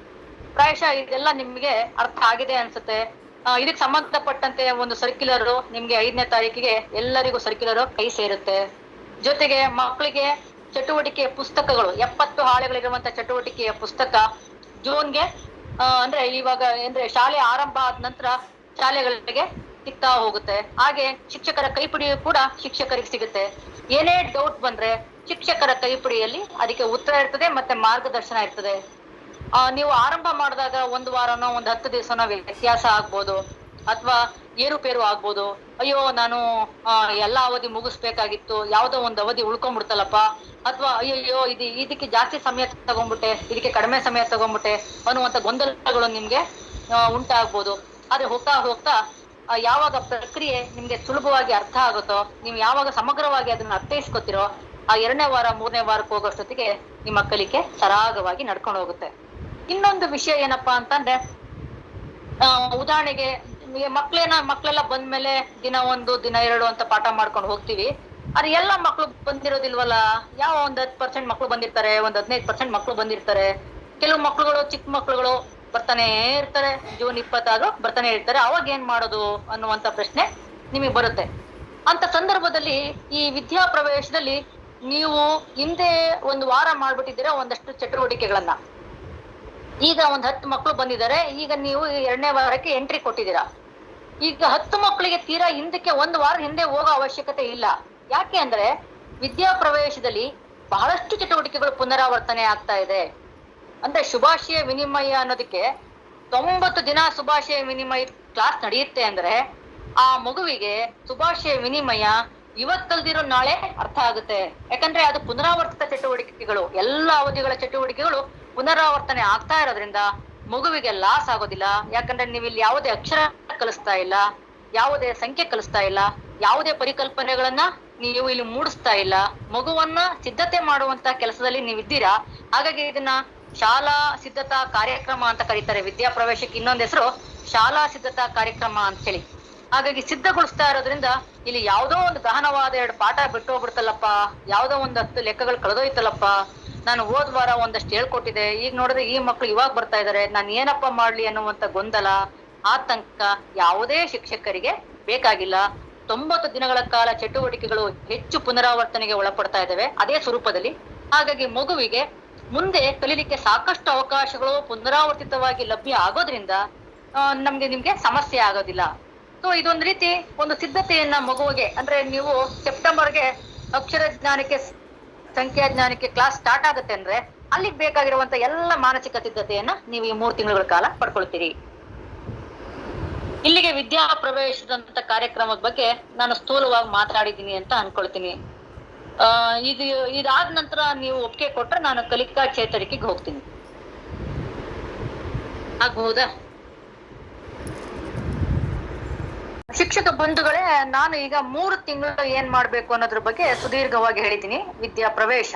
ಪ್ರಾಯಶಃ ಇದೆಲ್ಲ ನಿಮ್ಗೆ ಅರ್ಥ ಆಗಿದೆ ಅನ್ಸುತ್ತೆ. ಇದಕ್ಕೆ ಸಂಬಂಧಪಟ್ಟಂತೆ ಒಂದು ಸರ್ಕ್ಯುಲರ್ ನಿಮ್ಗೆ 5ನೇ ತಾರೀಕಿಗೆ ಎಲ್ಲರಿಗೂ ಸರ್ಕ್ಯುಲರ್ ಕೈ ಸೇರುತ್ತೆ. ಜೊತೆಗೆ ಮಕ್ಕಳಿಗೆ ಚಟುವಟಿಕೆಯ ಪುಸ್ತಕಗಳು 70 ಹಾಳೆಗಳಿರುವಂತ ಚಟುವಟಿಕೆಯ ಪುಸ್ತಕ ಜೂನ್ಗೆ ಅಂದ್ರೆ ಇವಾಗ ಅಂದ್ರೆ ಶಾಲೆ ಆರಂಭ ಆದ ನಂತರ ಶಾಲೆಗಳಿಗೆ ಸಿಗ್ತಾ ಹೋಗುತ್ತೆ. ಹಾಗೆ ಶಿಕ್ಷಕರ ಕೈಪಿಡಿಯು ಕೂಡ ಶಿಕ್ಷಕರಿಗೆ ಸಿಗುತ್ತೆ. ಏನೇ ಡೌಟ್ ಬಂದ್ರೆ ಶಿಕ್ಷಕರ ಕೈಪಿಡಿಯಲ್ಲಿ ಅದಕ್ಕೆ ಉತ್ತರ ಇರ್ತದೆ, ಮತ್ತೆ ಮಾರ್ಗದರ್ಶನ ಇರ್ತದೆ. ನೀವು ಆರಂಭ ಮಾಡಿದಾಗ 1 ವಾರನೋ 10 ದಿವಸನೋ ವ್ಯತ್ಯಾಸ ಆಗ್ಬೋದು, ಅಥವಾ ಏರುಪೇರು ಆಗ್ಬೋದು. ಅಯ್ಯೋ ನಾನು ಎಲ್ಲಾ ಅವಧಿ ಮುಗಿಸ್ಬೇಕಾಗಿತ್ತು, ಯಾವ್ದೋ ಒಂದು ಅವಧಿ ಉಳ್ಕೊಂಡ್ಬಿಡ್ತಲ್ಲಪ್ಪ, ಅಥವಾ ಅಯ್ಯೋ ಇದಕ್ಕೆ ಜಾಸ್ತಿ ಸಮಯ ತಗೊಂಡ್ಬಿಟ್ಟೆ, ಇದಕ್ಕೆ ಕಡಿಮೆ ಸಮಯ ತಗೊಂಡ್ಬಿಟ್ಟೆ ಅನ್ನುವಂತ ಗೊಂದಲಗಳು ನಿಮ್ಗೆ ಉಂಟಾಗ್ಬೋದು. ಆದ್ರೆ ಹೋಗ್ತಾ ಹೋಗ್ತಾ ಯಾವಾಗ ಪ್ರಕ್ರಿಯೆ ನಿಮ್ಗೆ ಸುಲಭವಾಗಿ ಅರ್ಥ ಆಗುತ್ತೋ, ನೀವು ಯಾವಾಗ ಸಮಗ್ರವಾಗಿ ಅದನ್ನ ಅರ್ಥೈಸ್ಕೊತಿರೋ, ಆ 2ನೇ ವಾರ 3ನೇ ವಾರಕ್ಕೆ ಹೋಗೋಷ್ಟೊತ್ತಿಗೆ ನಿಮ್ಮ ಕಲಿಕೆ ಸರಾಗವಾಗಿ ನಡ್ಕೊಂಡು ಹೋಗುತ್ತೆ. ಇನ್ನೊಂದು ವಿಷಯ ಏನಪ್ಪಾ ಅಂತಂದ್ರೆ, ಉದಾಹರಣೆಗೆ ಮಕ್ಳೆಲ್ಲ ಬಂದ್ಮೇಲೆ ದಿನ 1 ದಿನ 2 ಅಂತ ಪಾಠ ಮಾಡ್ಕೊಂಡು ಹೋಗ್ತೀವಿ. ಆದ್ರೆ ಎಲ್ಲ ಮಕ್ಳು ಬಂದಿರೋದಿಲ್ವಲ್ಲ. ಯಾವ 10% ಮಕ್ಳು ಬಂದಿರ್ತಾರೆ, 15% ಮಕ್ಳು ಬಂದಿರ್ತಾರೆ. ಕೆಲವು ಮಕ್ಳುಗಳು, ಚಿಕ್ಕ ಮಕ್ಳುಗಳು ಬರ್ತಾನೆ ಇರ್ತಾರೆ, ಜೂನ್ 20 ಬರ್ತಾನೆ ಇರ್ತಾರೆ. ಅವಾಗ ಏನ್ ಮಾಡೋದು ಅನ್ನುವಂತ ಪ್ರಶ್ನೆ ನಿಮಗೆ ಬರುತ್ತೆ. ಅಂತ ಸಂದರ್ಭದಲ್ಲಿ ಈ ವಿದ್ಯಾ ಪ್ರವೇಶದಲ್ಲಿ ನೀವು ಹಿಂದೆ 1 ವಾರ ಮಾಡ್ಬಿಟ್ಟಿದ್ದೀರಾ ಒಂದಷ್ಟು ಚಟುವಟಿಕೆಗಳನ್ನ. ಈಗ 10 ಮಕ್ಳು ಬಂದಿದ್ದಾರೆ, ಈಗ ನೀವು 2ನೇ ವಾರಕ್ಕೆ ಎಂಟ್ರಿ ಕೊಟ್ಟಿದ್ದೀರಾ. ಈಗ 10 ಮಕ್ಕಳಿಗೆ ತೀರಾ ಹಿಂದಕ್ಕೆ 1 ವಾರ ಹಿಂದೆ ಹೋಗೋ ಅವಶ್ಯಕತೆ ಇಲ್ಲ. ಯಾಕೆ ಅಂದ್ರೆ ವಿದ್ಯಾ ಪ್ರವೇಶದಲ್ಲಿ ಬಹಳಷ್ಟು ಚಟುವಟಿಕೆಗಳು ಪುನರಾವರ್ತನೆ ಆಗ್ತಾ ಇದೆ. ಅಂದ್ರೆ ಶುಭಾಶಯ ವಿನಿಮಯ ಅನ್ನೋದಕ್ಕೆ 90 ದಿನ ಶುಭಾಶಯ ವಿನಿಮಯ ಕ್ಲಾಸ್ ನಡೆಯುತ್ತೆ ಅಂದ್ರೆ ಆ ಮಗುವಿಗೆ ಶುಭಾಶಯ ವಿನಿಮಯ ಇವತ್ತಲ್ದಿರೋ ನಾಳೆ ಅರ್ಥ ಆಗುತ್ತೆ. ಯಾಕಂದ್ರೆ ಅದು ಪುನರಾವರ್ತಿತ ಚಟುವಟಿಕೆಗಳು, ಎಲ್ಲ ಅವಧಿಗಳ ಚಟುವಟಿಕೆಗಳು ಪುನರಾವರ್ತನೆ ಆಗ್ತಾ ಇರೋದ್ರಿಂದ ಮಗುವಿಗೆ ಲಾಸ್ ಆಗೋದಿಲ್ಲ. ಯಾಕಂದ್ರೆ ನೀವು ಇಲ್ಲಿ ಯಾವುದೇ ಅಕ್ಷರ ಕಲಿಸ್ತಾ ಇಲ್ಲ, ಯಾವುದೇ ಸಂಖ್ಯೆ ಕಲಿಸ್ತಾ ಇಲ್ಲ, ಯಾವುದೇ ಪರಿಕಲ್ಪನೆಗಳನ್ನ ನೀವು ಇಲ್ಲಿ ಮೂಡಿಸ್ತಾ ಇಲ್ಲ. ಮಗುವನ್ನ ಸಿದ್ಧತೆ ಮಾಡುವಂತ ಕೆಲಸದಲ್ಲಿ ನೀವಿದ್ದೀರಾ. ಹಾಗಾಗಿ ಇದನ್ನ ಶಾಲಾ ಸಿದ್ಧತಾ ಕಾರ್ಯಕ್ರಮ ಅಂತ ಕರೀತಾರೆ. ವಿದ್ಯಾ ಪ್ರವೇಶಕ್ಕೆ ಇನ್ನೊಂದು ಹೆಸರು ಶಾಲಾ ಸಿದ್ಧತಾ ಕಾರ್ಯಕ್ರಮ ಅಂತ ಹೇಳಿ. ಹಾಗಾಗಿ ಸಿದ್ಧಗೊಳಿಸ್ತಾ ಇರೋದ್ರಿಂದ ಇಲ್ಲಿ ಯಾವುದೋ ಒಂದು ಗಹನವಾದ 2 ಪಾಠ ಬಿಟ್ಟು ಹೋಗ್ಬಿಡ್ತಲ್ಲಪ್ಪ, ಯಾವುದೋ ಒಂದು 10 ಲೆಕ್ಕಗಳು ಕಳೆದೋಯ್ತಲ್ಲಪ್ಪ, ನಾನು ಹೋದ್ ವಾರ ಒಂದಷ್ಟು ಹೇಳ್ಕೊಟ್ಟಿದ್ದೆ, ಈಗ ನೋಡಿದ್ರೆ ಈ ಮಕ್ಳು ಇವಾಗ ಬರ್ತಾ ಇದಾರೆ, ನಾನು ಏನಪ್ಪ ಮಾಡ್ಲಿ ಅನ್ನುವಂತ ಗೊಂದಲ, ಆತಂಕ ಯಾವುದೇ ಶಿಕ್ಷಕರಿಗೆ ಬೇಕಾಗಿಲ್ಲ. 90 ದಿನಗಳ ಕಾಲ ಚಟುವಟಿಕೆಗಳು ಹೆಚ್ಚು ಪುನರಾವರ್ತನೆಗೆ ಒಳಪಡ್ತಾ ಇದ್ದಾವೆ ಅದೇ ಸ್ವರೂಪದಲ್ಲಿ. ಹಾಗಾಗಿ ಮಗುವಿಗೆ ಮುಂದೆ ಕಲೀಲಿಕ್ಕೆ ಸಾಕಷ್ಟು ಅವಕಾಶಗಳು ಪುನರಾವರ್ತಿತವಾಗಿ ಲಭ್ಯ ಆಗೋದ್ರಿಂದ ನಿಮ್ಗೆ ಸಮಸ್ಯೆ ಆಗೋದಿಲ್ಲ. ಸೊ ಇದೊಂದು ರೀತಿ ಒಂದು ಸಿದ್ಧತೆಯನ್ನ ಮಗುವಿಗೆ, ಅಂದ್ರೆ ನೀವು ಸೆಪ್ಟೆಂಬರ್ಗೆ ಅಕ್ಷರ ಜ್ಞಾನಕ್ಕೆ ಸಂಖ್ಯಾ ಜ್ಞಾನಕ್ಕೆ ಕ್ಲಾಸ್ ಸ್ಟಾರ್ಟ್ ಆಗುತ್ತೆ ಅಂದ್ರೆ ಅಲ್ಲಿಗೆ ಬೇಕಾಗಿರುವಂತ ಎಲ್ಲ ಮಾನಸಿಕ ಸಿದ್ಧತೆಯನ್ನ ನೀವು ಈ 3 ತಿಂಗಳ ಕಾಲ ಪಡ್ಕೊಳ್ತೀರಿ. ಇಲ್ಲಿಗೆ ವಿದ್ಯಾ ಪ್ರವೇಶದಂತ ಕಾರ್ಯಕ್ರಮದ ಬಗ್ಗೆ ನಾನು ಸ್ಥೂಲವಾಗಿ ಮಾತಾಡಿದ್ದೀನಿ ಅಂತ ಅನ್ಕೊಳ್ತೀನಿ. ಇದಾದ ನಂತರ ನೀವು ಒಪ್ಪಿಗೆ ಕೊಟ್ರೆ ನಾನು ಕಲಿಕಾ ಚೇತರಿಕೆಗೆ ಹೋಗ್ತೀನಿ. ಆಗ್ಬಹುದಾ? ಶಿಕ್ಷಕ ಬಂಧುಗಳೇ, ನಾನು ಈಗ 3 ತಿಂಗಳು ಏನ್ ಮಾಡ್ಬೇಕು ಅನ್ನೋದ್ರ ಬಗ್ಗೆ ಸುದೀರ್ಘವಾಗಿ ಹೇಳಿದ್ದೀನಿ. ವಿದ್ಯಾ ಪ್ರವೇಶ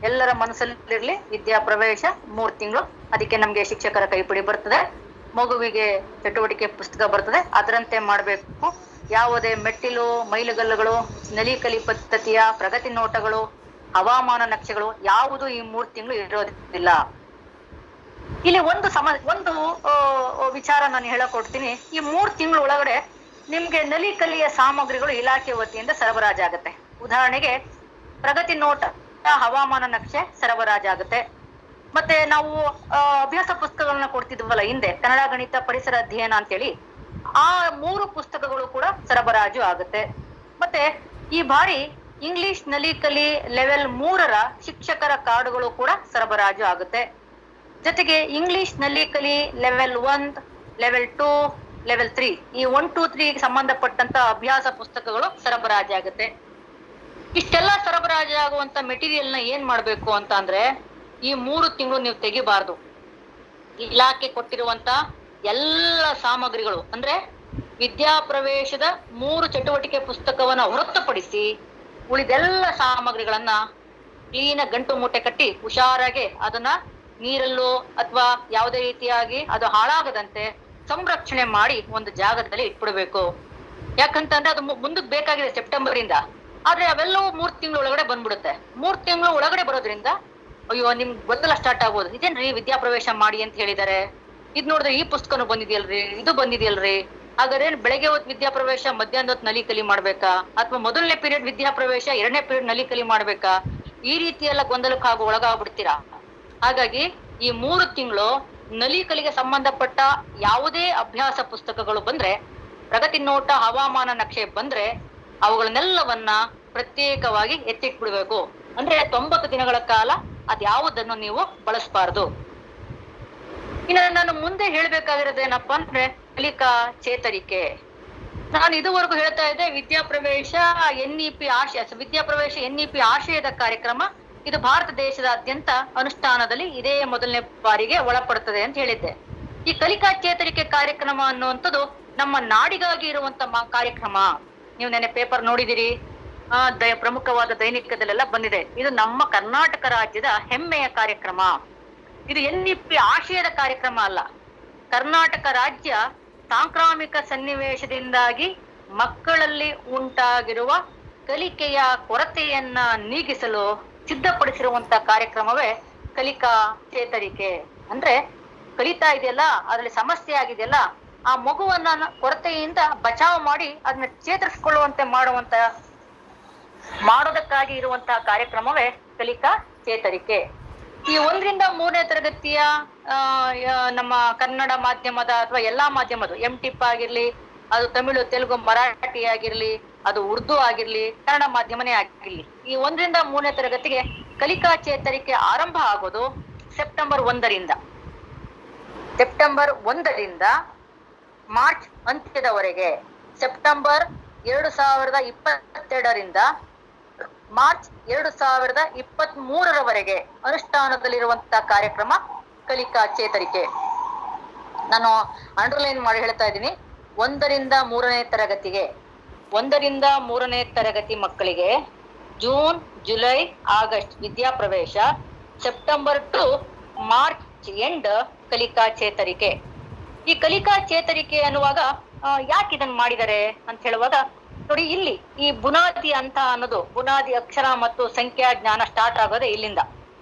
ಎಲ್ಲರ ಮನಸ್ಸಲ್ಲಿರ್ಲಿ. ವಿದ್ಯಾ ಪ್ರವೇಶ 3 ತಿಂಗಳು. ಅದಕ್ಕೆ ನಮ್ಗೆ ಶಿಕ್ಷಕರ ಕೈಪಿಡಿ ಬರ್ತದೆ, ಮಗುವಿಗೆ ಚಟುವಟಿಕೆ ಪುಸ್ತಕ ಬರ್ತದೆ, ಅದರಂತೆ ಮಾಡ್ಬೇಕು. ಯಾವುದೇ ಮೆಟ್ಟಿಲು, ಮೈಲುಗಲ್ಲುಗಳು, ನಲಿಕಲಿ ಪದ್ಧತಿಯ ಪ್ರಗತಿ ನೋಟಗಳು, ಹವಾಮಾನ ನಕ್ಷೆಗಳು ಯಾವುದು ಈ 3 ತಿಂಗಳು ಇರೋದಿಲ್ಲ. ಇಲ್ಲಿ ಒಂದು ವಿಚಾರ ನಾನು ಹೇಳಕೊಡ್ತೀನಿ. ಈ 3 ತಿಂಗಳ ಒಳಗಡೆ ನಿಮ್ಗೆ ನಲಿಕಲಿಯ ಸಾಮಗ್ರಿಗಳು ಇಲಾಖೆ ವತಿಯಿಂದ ಸರಬರಾಜಾಗುತ್ತೆ. ಉದಾಹರಣೆಗೆ ಪ್ರಗತಿ ನೋಟ, ಹವಾಮಾನ ನಕ್ಷೆ ಸರಬರಾಜಾಗುತ್ತೆ. ಮತ್ತೆ ನಾವು ಅಭ್ಯಾಸ ಪುಸ್ತಕಗಳನ್ನ ಕೊಡ್ತಿದ್ವಲ್ಲ ಹಿಂದೆ, ಕನ್ನಡ, ಗಣಿತ, ಪರಿಸರ ಅಧ್ಯಯನ ಅಂತೇಳಿ, ಆ 3 ಪುಸ್ತಕಗಳು ಕೂಡ ಸರಬರಾಜು ಆಗುತ್ತೆ. ಮತ್ತೆ ಈ ಬಾರಿ ಇಂಗ್ಲಿಷ್ ನಲಿಕಲಿ ಲೆವೆಲ್ 3ರ ಶಿಕ್ಷಕರ ಕಾರ್ಡುಗಳು ಕೂಡ ಸರಬರಾಜು ಆಗುತ್ತೆ. ಜೊತೆಗೆ English Nali Kali level 1, level 2, level 3 ಈ 1, 2, 3 ಸಂಬಂಧಪಟ್ಟಂತ ಅಭ್ಯಾಸ ಪುಸ್ತಕಗಳು ಸರಬರಾಜಾಗುತ್ತೆ. ಇಷ್ಟೆಲ್ಲ ಸರಬರಾಜಾಗುವಂತ ಮೆಟೀರಿಯಲ್ ನ ಏನ್ ಮಾಡ್ಬೇಕು ಅಂತ ಅಂದ್ರೆ, ಈ 3 ತಿಂಗಳು ನೀವು ತೆಗಿಬಾರ್ದು. ಇಲಾಖೆ ಕೊಟ್ಟಿರುವಂತ ಎಲ್ಲ ಸಾಮಗ್ರಿಗಳು, ಅಂದ್ರೆ ವಿದ್ಯಾ ಪ್ರವೇಶದ 3 ಚಟುವಟಿಕೆ ಪುಸ್ತಕವನ್ನ ಹೊರತುಪಡಿಸಿ ಉಳಿದೆಲ್ಲ ಸಾಮಗ್ರಿಗಳನ್ನ ಕ್ಲೀನ ಗಂಟು ಮೂಟೆ ಕಟ್ಟಿ ಹುಷಾರಾಗಿ ಅದನ್ನ ನೀರಲ್ಲೂ ಅಥವಾ ಯಾವುದೇ ರೀತಿಯಾಗಿ ಅದು ಹಾಳಾಗದಂತೆ ಸಂರಕ್ಷಣೆ ಮಾಡಿ ಒಂದು ಜಾಗದಲ್ಲಿ ಇಟ್ಬಿಡ್ಬೇಕು. ಯಾಕಂತಂದ್ರೆ ಅದು ಮುಂದಕ್ಕೆ ಬೇಕಾಗಿದೆ ಸೆಪ್ಟೆಂಬರ್ ಇಂದ. ಆದ್ರೆ ಅವೆಲ್ಲವೂ 3 ತಿಂಗಳ ಒಳಗಡೆ ಬಂದ್ಬಿಡುತ್ತೆ. 3 ತಿಂಗಳ ಒಳಗಡೆ ಬರೋದ್ರಿಂದ ಅಯ್ಯೋ ನಿಮ್ಗೆ ಗೊಂದಲ ಸ್ಟಾರ್ಟ್ ಆಗ್ಬೋದು. ಇದೇನ್ರಿ ವಿದ್ಯಾ ಪ್ರವೇಶ ಮಾಡಿ ಅಂತ ಹೇಳಿದಾರೆ, ಇದ್ ನೋಡಿದ್ರೆ ಈ ಪುಸ್ತಕನು ಬಂದಿದೆಯಲ್ರಿ, ಇದು ಬಂದಿದೆಯಲ್ರಿ, ಹಾಗಾದ್ರೆ ಬೆಳಗ್ಗೆ ಹೊತ್ತು ವಿದ್ಯಾ ಪ್ರವೇಶ, ಮಧ್ಯಾಹ್ನ ಹೊತ್ತು ನಲಿಕಲಿ ಮಾಡ್ಬೇಕಾ, ಅಥವಾ ಮೊದಲನೇ ಪೀರಿಯಡ್ ವಿದ್ಯಾ ಪ್ರವೇಶ, 2ನೇ ಪೀರಿಯಡ್ ನಲಿಕಲಿ ಮಾಡ್ಬೇಕಾ? ಈ ರೀತಿ ಎಲ್ಲ ಗೊಂದಲಕ್ಕೆ ಒಳಗಾಗ್ಬಿಡ್ತೀರಾ. ಹಾಗಾಗಿ ಈ 3 ತಿಂಗಳು ನಲಿಕಲಿಗೆ ಸಂಬಂಧಪಟ್ಟ ಯಾವುದೇ ಅಭ್ಯಾಸ ಪುಸ್ತಕಗಳು ಬಂದ್ರೆ, ಪ್ರಗತಿ ನೋಟ, ಹವಾಮಾನ ನಕ್ಷೆ ಬಂದ್ರೆ ಅವುಗಳನ್ನೆಲ್ಲವನ್ನ ಪ್ರತ್ಯೇಕವಾಗಿ ಎತ್ತಿಟ್ಬಿಡ್ಬೇಕು. ಅಂದ್ರೆ 90 ದಿನಗಳ ಕಾಲ ಅದ್ಯಾವುದನ್ನು ನೀವು ಬಳಸಬಾರ್ದು. ಇನ್ನು ನಾನು ಮುಂದೆ ಹೇಳ್ಬೇಕಾಗಿರೋದೇನಪ್ಪಾ ಅಂದ್ರೆ ಕಲಿಕಾ ಚೇತರಿಕೆ. ನಾನು ಇದುವರೆಗೂ ಹೇಳ್ತಾ ಇದ್ದೆ ವಿದ್ಯಾಪ್ರವೇಶ ಆಶಯದ ಕಾರ್ಯಕ್ರಮ ಇದು ಭಾರತ ದೇಶದಾದ್ಯಂತ ಅನುಷ್ಠಾನದಲ್ಲಿ ಇದೇ ಮೊದಲನೇ ಬಾರಿಗೆ ಒಳಪಡುತ್ತದೆ ಅಂತ ಹೇಳಿದ್ದೆ. ಈ ಕಲಿಕಾ ಚೇತರಿಕೆ ಕಾರ್ಯಕ್ರಮ ಅನ್ನುವಂಥದ್ದು ನಮ್ಮ ನಾಡಿಗಾಗಿ ಇರುವಂತ ಕಾರ್ಯಕ್ರಮ. ನೀವು ನೆನ್ನೆ ಪೇಪರ್ ನೋಡಿದಿರಿ, ಪ್ರಮುಖವಾದ ದೈನಿಕದಲ್ಲೆಲ್ಲ ಬಂದಿದೆ. ಇದು ನಮ್ಮ ಕರ್ನಾಟಕ ರಾಜ್ಯದ ಹೆಮ್ಮೆಯ ಕಾರ್ಯಕ್ರಮ. ಇದು NEP ಆಶಯದ ಕಾರ್ಯಕ್ರಮ ಅಲ್ಲ. ಕರ್ನಾಟಕ ರಾಜ್ಯ ಸಾಂಕ್ರಾಮಿಕ ಸನ್ನಿವೇಶದಿಂದಾಗಿ ಮಕ್ಕಳಲ್ಲಿ ಉಂಟಾಗಿರುವ ಕಲಿಕೆಯ ಕೊರತೆಯನ್ನ ನೀಗಿಸಲು ಸಿದ್ಧಪಡಿಸಿರುವಂತ ಕಾರ್ಯಕ್ರಮವೇ ಕಲಿಕಾ ಚೇತರಿಕೆ. ಅಂದ್ರೆ ಕಲಿತಾ ಇದೆಯಲ್ಲ, ಅದ್ರಲ್ಲಿ ಸಮಸ್ಯೆ ಆಗಿದೆಯಲ್ಲ, ಆ ಮಗುವನ್ನ ಕೊರತೆಯಿಂದ ಬಚಾವ್ ಮಾಡಿ ಅದನ್ನ ಚೇತರಿಸಿಕೊಳ್ಳುವಂತೆ ಮಾಡೋದಕ್ಕಾಗಿ ಇರುವಂತಹ ಕಾರ್ಯಕ್ರಮವೇ ಕಲಿಕಾ ಚೇತರಿಕೆ. ಈ 1ರಿಂದ 3ನೇ ತರಗತಿಯ ನಮ್ಮ ಕನ್ನಡ ಮಾಧ್ಯಮದ ಅಥವಾ ಎಲ್ಲಾ ಮಾಧ್ಯಮದ MTIP ಆಗಿರ್ಲಿ, ಅದು ತಮಿಳು, ತೆಲುಗು, ಮರಾಠಿ ಆಗಿರ್ಲಿ, ಅದು ಉರ್ದು ಆಗಿರ್ಲಿ, ಕನ್ನಡ ಮಾಧ್ಯಮನೇ ಆಗಿರ್ಲಿ, ಈ 1ರಿಂದ 3ನೇ ತರಗತಿಗೆ ಕಲಿಕಾ ಚೇತರಿಕೆ ಆರಂಭ ಆಗೋದು ಸೆಪ್ಟೆಂಬರ್ 1ರಿಂದ. ಸೆಪ್ಟೆಂಬರ್ 1ರಿಂದ ಮಾರ್ಚ್ ಅಂತ್ಯದವರೆಗೆ, ಸೆಪ್ಟೆಂಬರ್ 2022ರಿಂದ ಮಾರ್ಚ್ 2023ರವರೆಗೆ ಅನುಷ್ಠಾನದಲ್ಲಿರುವಂತಹ ಕಾರ್ಯಕ್ರಮ ಕಲಿಕಾ ಚೇತರಿಕೆ. ನಾನು ಅಂಡರ್ಲೈನ್ ಮಾಡಿ ಹೇಳ್ತಾ ಇದ್ದೀನಿ. 1ರಿಂದ 3ನೇ ತರಗತಿಗೆ, 1ರಿಂದ 3ನೇ ತರಗತಿ ಮಕ್ಕಳಿಗೆ ಜೂನ್, ಜುಲೈ, ಆಗಸ್ಟ್ ವಿದ್ಯಾಪ್ರವೇಶ, ಸೆಪ್ಟೆಂಬರ್ ಟು ಮಾರ್ಚ್ ಎಂಡ್ ಕಲಿಕಾ ಚೇತರಿಕೆ. ಈ ಕಲಿಕಾ ಚೇತರಿಕೆ ಅನ್ನುವಾಗ ಯಾಕೆ ಇದನ್ನ ಮಾಡಿದ್ದಾರೆ ಅಂತ ಹೇಳುವಾಗ ನೋಡಿ, ಇಲ್ಲಿ ಈ ಬುನಾದಿ ಅಂತ ಅನ್ನೋದು, ಬುನಾದಿ ಅಕ್ಷರ ಮತ್ತು ಸಂಖ್ಯಾ ಜ್ಞಾನ ಸ್ಟಾರ್ಟ್ ಆಗೋದೇ ಇಲ್ಲಿಂದ.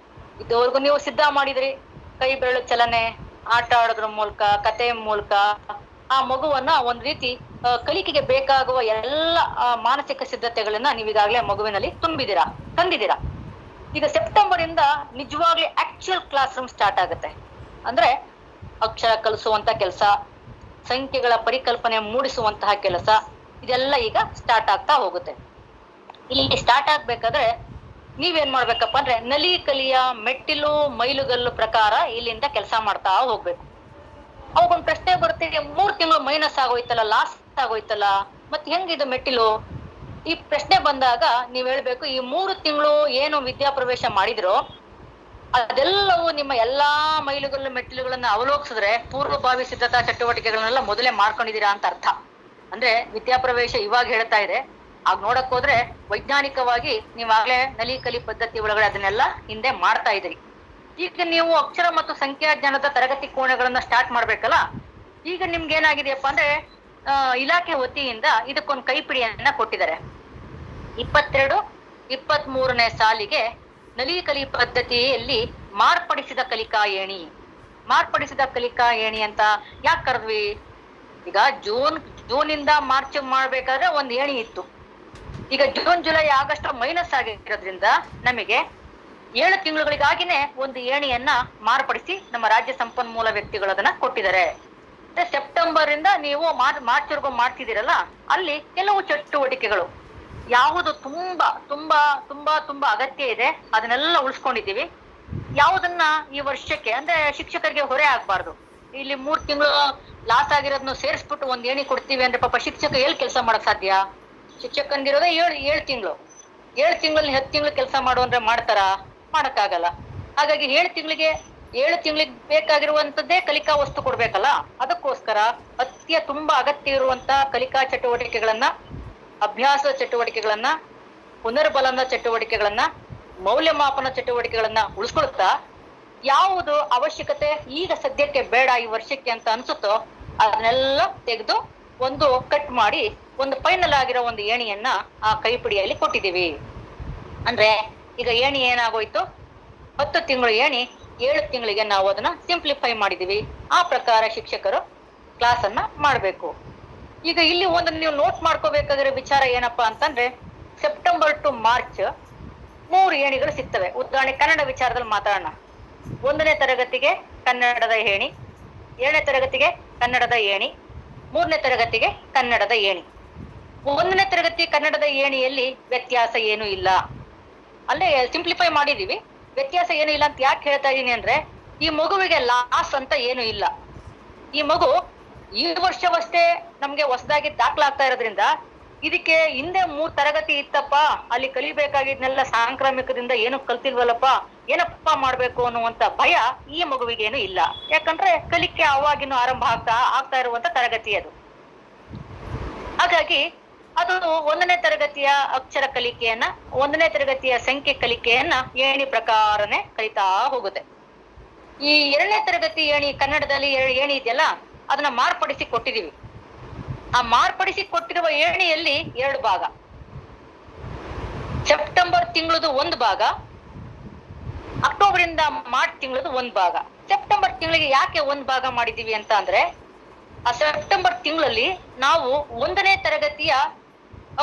ಇದುವರೆಗೂ ನೀವು ಸಿದ್ಧ ಮಾಡಿದ್ರಿ, ಕೈ ಬೆರಳು ಚಲನೆ, ಆಟ ಆಡೋದ್ರ ಮೂಲಕ, ಕತೆ ಮೂಲಕ ಆ ಮಗುವನ್ನ ಒಂದ್ ರೀತಿ ಕಲಿಕೆಗೆ ಬೇಕಾಗುವ ಎಲ್ಲ ಮಾನಸಿಕ ಸಿದ್ಧತೆಗಳನ್ನ ನೀವೀಗಾಗಲೇ ಮಗುವಿನಲ್ಲಿ ತಂದಿದ್ದೀರಾ. ಈಗ ಸೆಪ್ಟೆಂಬರ್ ಇಂದ ನಿಜವಾಗ್ಲೂ ಆಕ್ಚುಯಲ್ ಕ್ಲಾಸ್ ರೂಮ್ ಸ್ಟಾರ್ಟ್ ಆಗುತ್ತೆ. ಅಂದ್ರೆ ಅಕ್ಷರ ಕಲಿಸುವಂತ ಕೆಲಸ, ಸಂಖ್ಯೆಗಳ ಪರಿಕಲ್ಪನೆ ಮೂಡಿಸುವಂತಹ ಕೆಲಸ, ಇದೆಲ್ಲ ಈಗ ಸ್ಟಾರ್ಟ್ ಆಗ್ತಾ ಹೋಗುತ್ತೆ. ಇಲ್ಲಿ ಸ್ಟಾರ್ಟ್ ಆಗ್ಬೇಕಾದ್ರೆ ನೀವೇನ್ ಮಾಡ್ಬೇಕಪ್ಪ ಅಂದ್ರೆ ನಲಿ ಕಲಿಯ ಮೆಟ್ಟಿಲು ಮೈಲುಗಲ್ಲು ಪ್ರಕಾರ ಇಲ್ಲಿಂದ ಕೆಲಸ ಮಾಡ್ತಾ ಹೋಗ್ಬೇಕು. ಅವಾಗೊಂದು ಪ್ರಶ್ನೆ ಬರುತ್ತೆ, 3 ತಿಂಗಳು ಮೈನಸ್ ಆಗೋಯ್ತಲ್ಲ, ಲಾಸ್ ಆಗೋಯ್ತಲ್ಲ, ಮತ್ತೆ ಹೆಂಗಿದು ಮೆಟ್ಟಿಲು? ಈ ಪ್ರಶ್ನೆ ಬಂದಾಗ ನೀವ್ ಹೇಳ್ಬೇಕು, ಈ 3 ತಿಂಗಳು ಏನು ವಿದ್ಯಾಪ್ರವೇಶ ಮಾಡಿದ್ರೋ ಅದೆಲ್ಲವೂ ನಿಮ್ಮ ಎಲ್ಲಾ ಮೈಲುಗಲ್ಲು ಮೆಟ್ಟಿಲುಗಳನ್ನ ಅವಲೋಕಿಸಿದ್ರೆ ಪೂರ್ವಭಾವಿ ಸಿದ್ಧತಾ ಚಟುವಟಿಕೆಗಳನ್ನೆಲ್ಲ ಮೊದಲೇ ಮಾಡ್ಕೊಂಡಿದೀರಾ ಅಂತ ಅರ್ಥ. ಅಂದ್ರೆ ವಿದ್ಯಾಪ್ರವೇಶ ಇವಾಗ ಹೇಳ್ತಾ ಇದೆ, ಆಗ ನೋಡಕ್ ಹೋದ್ರೆ ವೈಜ್ಞಾನಿಕವಾಗಿ ನೀವಾಗ್ಲೇ ನಲಿ ಕಲಿ ಪದ್ಧತಿ ಒಳಗಡೆ ಅದನ್ನೆಲ್ಲ ಹಿಂದೆ ಮಾಡ್ತಾ ಇದ್ರಿ. ಈಗ ನೀವು ಅಕ್ಷರ ಮತ್ತು ಸಂಖ್ಯಾ ಜ್ಞಾನದ ತರಗತಿ ಕೋಣೆಗಳನ್ನ ಸ್ಟಾರ್ಟ್ ಮಾಡ್ಬೇಕಲ್ಲ. ಈಗ ನಿಮ್ಗೆ ಏನಾಗಿದೆಯಪ್ಪ ಅಂದ್ರೆ ಇಲಾಖೆ ವತಿಯಿಂದ ಇದಕ್ಕೊಂದು ಕೈಪಿಡಿಯನ್ನ ಕೊಟ್ಟಿದ್ದಾರೆ. 22-23ನೇ ಸಾಲಿಗೆ ನಲಿ ಕಲಿ ಪದ್ಧತಿಯಲ್ಲಿ ಮಾರ್ಪಡಿಸಿದ ಕಲಿಕಾ ಏಣಿ ಅಂತ ಯಾಕೆ ಕರೆದ್ವಿ? ಈಗ ಜೂನ್ ಇಂದ ಮಾರ್ಚ್ ಮಾಡ್ಬೇಕಾದ್ರೆ ಒಂದ್ ಏಣಿ ಇತ್ತು. ಈಗ ಜೂನ್, ಜುಲೈ, ಆಗಸ್ಟ್ ಮೈನಸ್ ಆಗಿರೋದ್ರಿಂದ ನಮಗೆ 7 ತಿಂಗಳುಗಳಿಗಾಗಿನೇ ಒಂದು ಏಣಿಯನ್ನ ಮಾರ್ಪಡಿಸಿ ನಮ್ಮ ರಾಜ್ಯ ಸಂಪನ್ಮೂಲ ವ್ಯಕ್ತಿಗಳದನ್ನ ಕೊಟ್ಟಿದ್ದಾರೆ. ಸೆಪ್ಟೆಂಬರ್ ಇಂದ ನೀವು ಮಾರ್ಚ್ ವರೆಗೂ ಮಾಡ್ತಿದ್ದೀರಲ್ಲ, ಅಲ್ಲಿ ಕೆಲವು ಚಟುವಟಿಕೆಗಳು ಯಾವುದು ತುಂಬಾ ತುಂಬಾ ತುಂಬಾ ತುಂಬಾ ಅಗತ್ಯ ಇದೆ ಅದನ್ನೆಲ್ಲ ಉಳಿಸ್ಕೊಂಡಿದ್ದೀವಿ. ಯಾವುದನ್ನ ಈ ವರ್ಷಕ್ಕೆ ಅಂದ್ರೆ ಶಿಕ್ಷಕರಿಗೆ ಹೊರೆ ಆಗ್ಬಾರ್ದು. ಇಲ್ಲಿ 3 ತಿಂಗಳು ಲಾಸ್ ಆಗಿರೋದನ್ನು ಸೇರಿಸ್ಬಿಟ್ಟು ಒಂದ್ ಏಣಿ ಕೊಡ್ತೀವಿ ಅಂದ್ರೆ ಪಾಪ ಶಿಕ್ಷಕ ಎಲ್ಲಿ ಕೆಲಸ ಮಾಡಕ್ ಸಾಧ್ಯ? ಶಿಕ್ಷಕಂದಿರೋದೇ 7 ತಿಂಗಳು. 7 ತಿಂಗಳಲ್ಲಿ 10 ತಿಂಗಳು ಕೆಲಸ ಮಾಡು ಅಂದ್ರೆ ಮಾಡ್ತಾರಾ? ಮಾಡಕ್ಕಾಗಲ್ಲ. ಹಾಗಾಗಿ 7 ತಿಂಗಳಿಗೆ ಬೇಕಾಗಿರುವಂತದ್ದೇ ಕಲಿಕಾ ವಸ್ತು ಕೊಡ್ಬೇಕಲ್ಲ. ಅದಕ್ಕೋಸ್ಕರ ತುಂಬಾ ಅಗತ್ಯ ಇರುವಂತ ಕಲಿಕಾ ಚಟುವಟಿಕೆಗಳನ್ನ, ಅಭ್ಯಾಸ ಚಟುವಟಿಕೆಗಳನ್ನ, ಪುನರ್ಬಲನ ಚಟುವಟಿಕೆಗಳನ್ನ, ಮೌಲ್ಯಮಾಪನ ಚಟುವಟಿಕೆಗಳನ್ನ ಉಳಿಸ್ಕೊಳ್ತಾ ಯಾವುದು ಅವಶ್ಯಕತೆ ಈಗ ಸದ್ಯಕ್ಕೆ ಬೇಡ ಈ ವರ್ಷಕ್ಕೆ ಅಂತ ಅನ್ಸುತ್ತೋ ಅದನ್ನೆಲ್ಲ ತೆಗೆದು ಒಂದು ಕಟ್ ಮಾಡಿ ಒಂದು ಫೈನಲ್ ಆಗಿರೋ ಒಂದು ಏಣಿಯನ್ನ ಆ ಕೈಪಿಡಿಯಲ್ಲಿ ಕೊಟ್ಟಿದ್ದೀವಿ. ಅಂದ್ರೆ ಈಗ ಏಣಿ ಏನಾಗೋಯ್ತು, 10 ತಿಂಗಳು ಏಣಿ 7 ತಿಂಗಳಿಗೆ ನಾವು ಅದನ್ನ ಸಿಂಪ್ಲಿಫೈ ಮಾಡಿದೀವಿ. ಆ ಪ್ರಕಾರ ಶಿಕ್ಷಕರು ಕ್ಲಾಸ್ ಅನ್ನ ಮಾಡ್ಬೇಕು. ಈಗ ಇಲ್ಲಿ ಒಂದು ನೀವು ನೋಟ್ ಮಾಡ್ಕೋಬೇಕಾಗಿರೋ ವಿಚಾರ ಏನಪ್ಪಾ ಅಂತಂದ್ರೆ, ಸೆಪ್ಟೆಂಬರ್ ಟು ಮಾರ್ಚ್ 3 ಏಣಿಗಳು ಸಿಗ್ತವೆ. ಉದಾಹರಣೆ ಕನ್ನಡ ವಿಚಾರದಲ್ಲಿ ಮಾತಾಡೋಣ. 1ನೇ ತರಗತಿಗೆ ಕನ್ನಡದ ಏಣಿ, 7ನೇ ತರಗತಿಗೆ ಕನ್ನಡದ ಏಣಿ, 3ನೇ ತರಗತಿಗೆ ಕನ್ನಡದ ಏಣಿ. 1ನೇ ತರಗತಿ ಕನ್ನಡದ ಏಣಿಯಲ್ಲಿ ವ್ಯತ್ಯಾಸ ಏನು ಇಲ್ಲ, ಅಲ್ಲೇ ಸಿಂಪ್ಲಿಫೈ ಮಾಡಿದೀವಿ. ವ್ಯತ್ಯಾಸ ಏನು ಇಲ್ಲ ಅಂತ ಯಾಕೆ ಹೇಳ್ತಾ ಇದೀನಿ ಅಂದ್ರೆ, ಈ ಮಗುವಿಗೆ ಲಾಸ್ ಅಂತ ಏನು ಇಲ್ಲ. ಈ ಮಗು ಈ ವರ್ಷವಷ್ಟೇ ನಮ್ಗೆ ಹೊಸದಾಗಿ ದಾಖಲಾಗ್ತಾ ಇರೋದ್ರಿಂದ ಇದಕ್ಕೆ ಹಿಂದೆ 3 ತರಗತಿ ಇತ್ತಪ್ಪ, ಅಲ್ಲಿ ಕಲಿಬೇಕಾಗಿದ್ನೆಲ್ಲ ಸಾಂಕ್ರಾಮಿಕದಿಂದ ಏನು ಕಲ್ತಿಲ್ವಲ್ಲಪ್ಪ, ಏನಪ್ಪಾ ಮಾಡ್ಬೇಕು ಅನ್ನುವಂತ ಭಯ ಈ ಮಗುವಿಗೇನು ಇಲ್ಲ. ಯಾಕಂದ್ರೆ ಕಲಿಕೆ ಅವಾಗಿನ್ನು ಆರಂಭ ಆಗ್ತಾ ಇರುವಂತ ತರಗತಿ ಅದು. ಹಾಗಾಗಿ ಅದು 1ನೇ ತರಗತಿಯ ಅಕ್ಷರ ಕಲಿಕೆಯನ್ನ, 1ನೇ ತರಗತಿಯ ಸಂಖ್ಯೆ ಕಲಿಕೆಯನ್ನ ಏಣಿ ಪ್ರಕಾರನೇ ಕಲಿತಾ ಹೋಗುತ್ತೆ. ಈ 2ನೇ ತರಗತಿ ಏಣಿ, ಕನ್ನಡದಲ್ಲಿ ಏಣಿ ಇದೆಯಲ್ಲ, ಅದನ್ನ ಮಾರ್ಪಡಿಸಿ ಕೊಟ್ಟಿದೀವಿ. ಆ ಮಾರ್ಪಡಿಸಿ ಕೊಟ್ಟಿರುವ ಏಣಿಯಲ್ಲಿ 2 ಭಾಗ. ಸೆಪ್ಟೆಂಬರ್ ತಿಂಗಳದು 1 ಭಾಗ, ಅಕ್ಟೋಬರ್ ಇಂದ ಮಾರ್ಚ್ ತಿಂಗಳದು 1 ಭಾಗ. ಸೆಪ್ಟೆಂಬರ್ ತಿಂಗಳಿಗೆ ಯಾಕೆ 1 ಭಾಗ ಮಾಡಿದೀವಿ ಅಂತ ಅಂದ್ರೆ, ಆ ಸೆಪ್ಟೆಂಬರ್ ತಿಂಗಳಲ್ಲಿ ನಾವು 1ನೇ ತರಗತಿಯ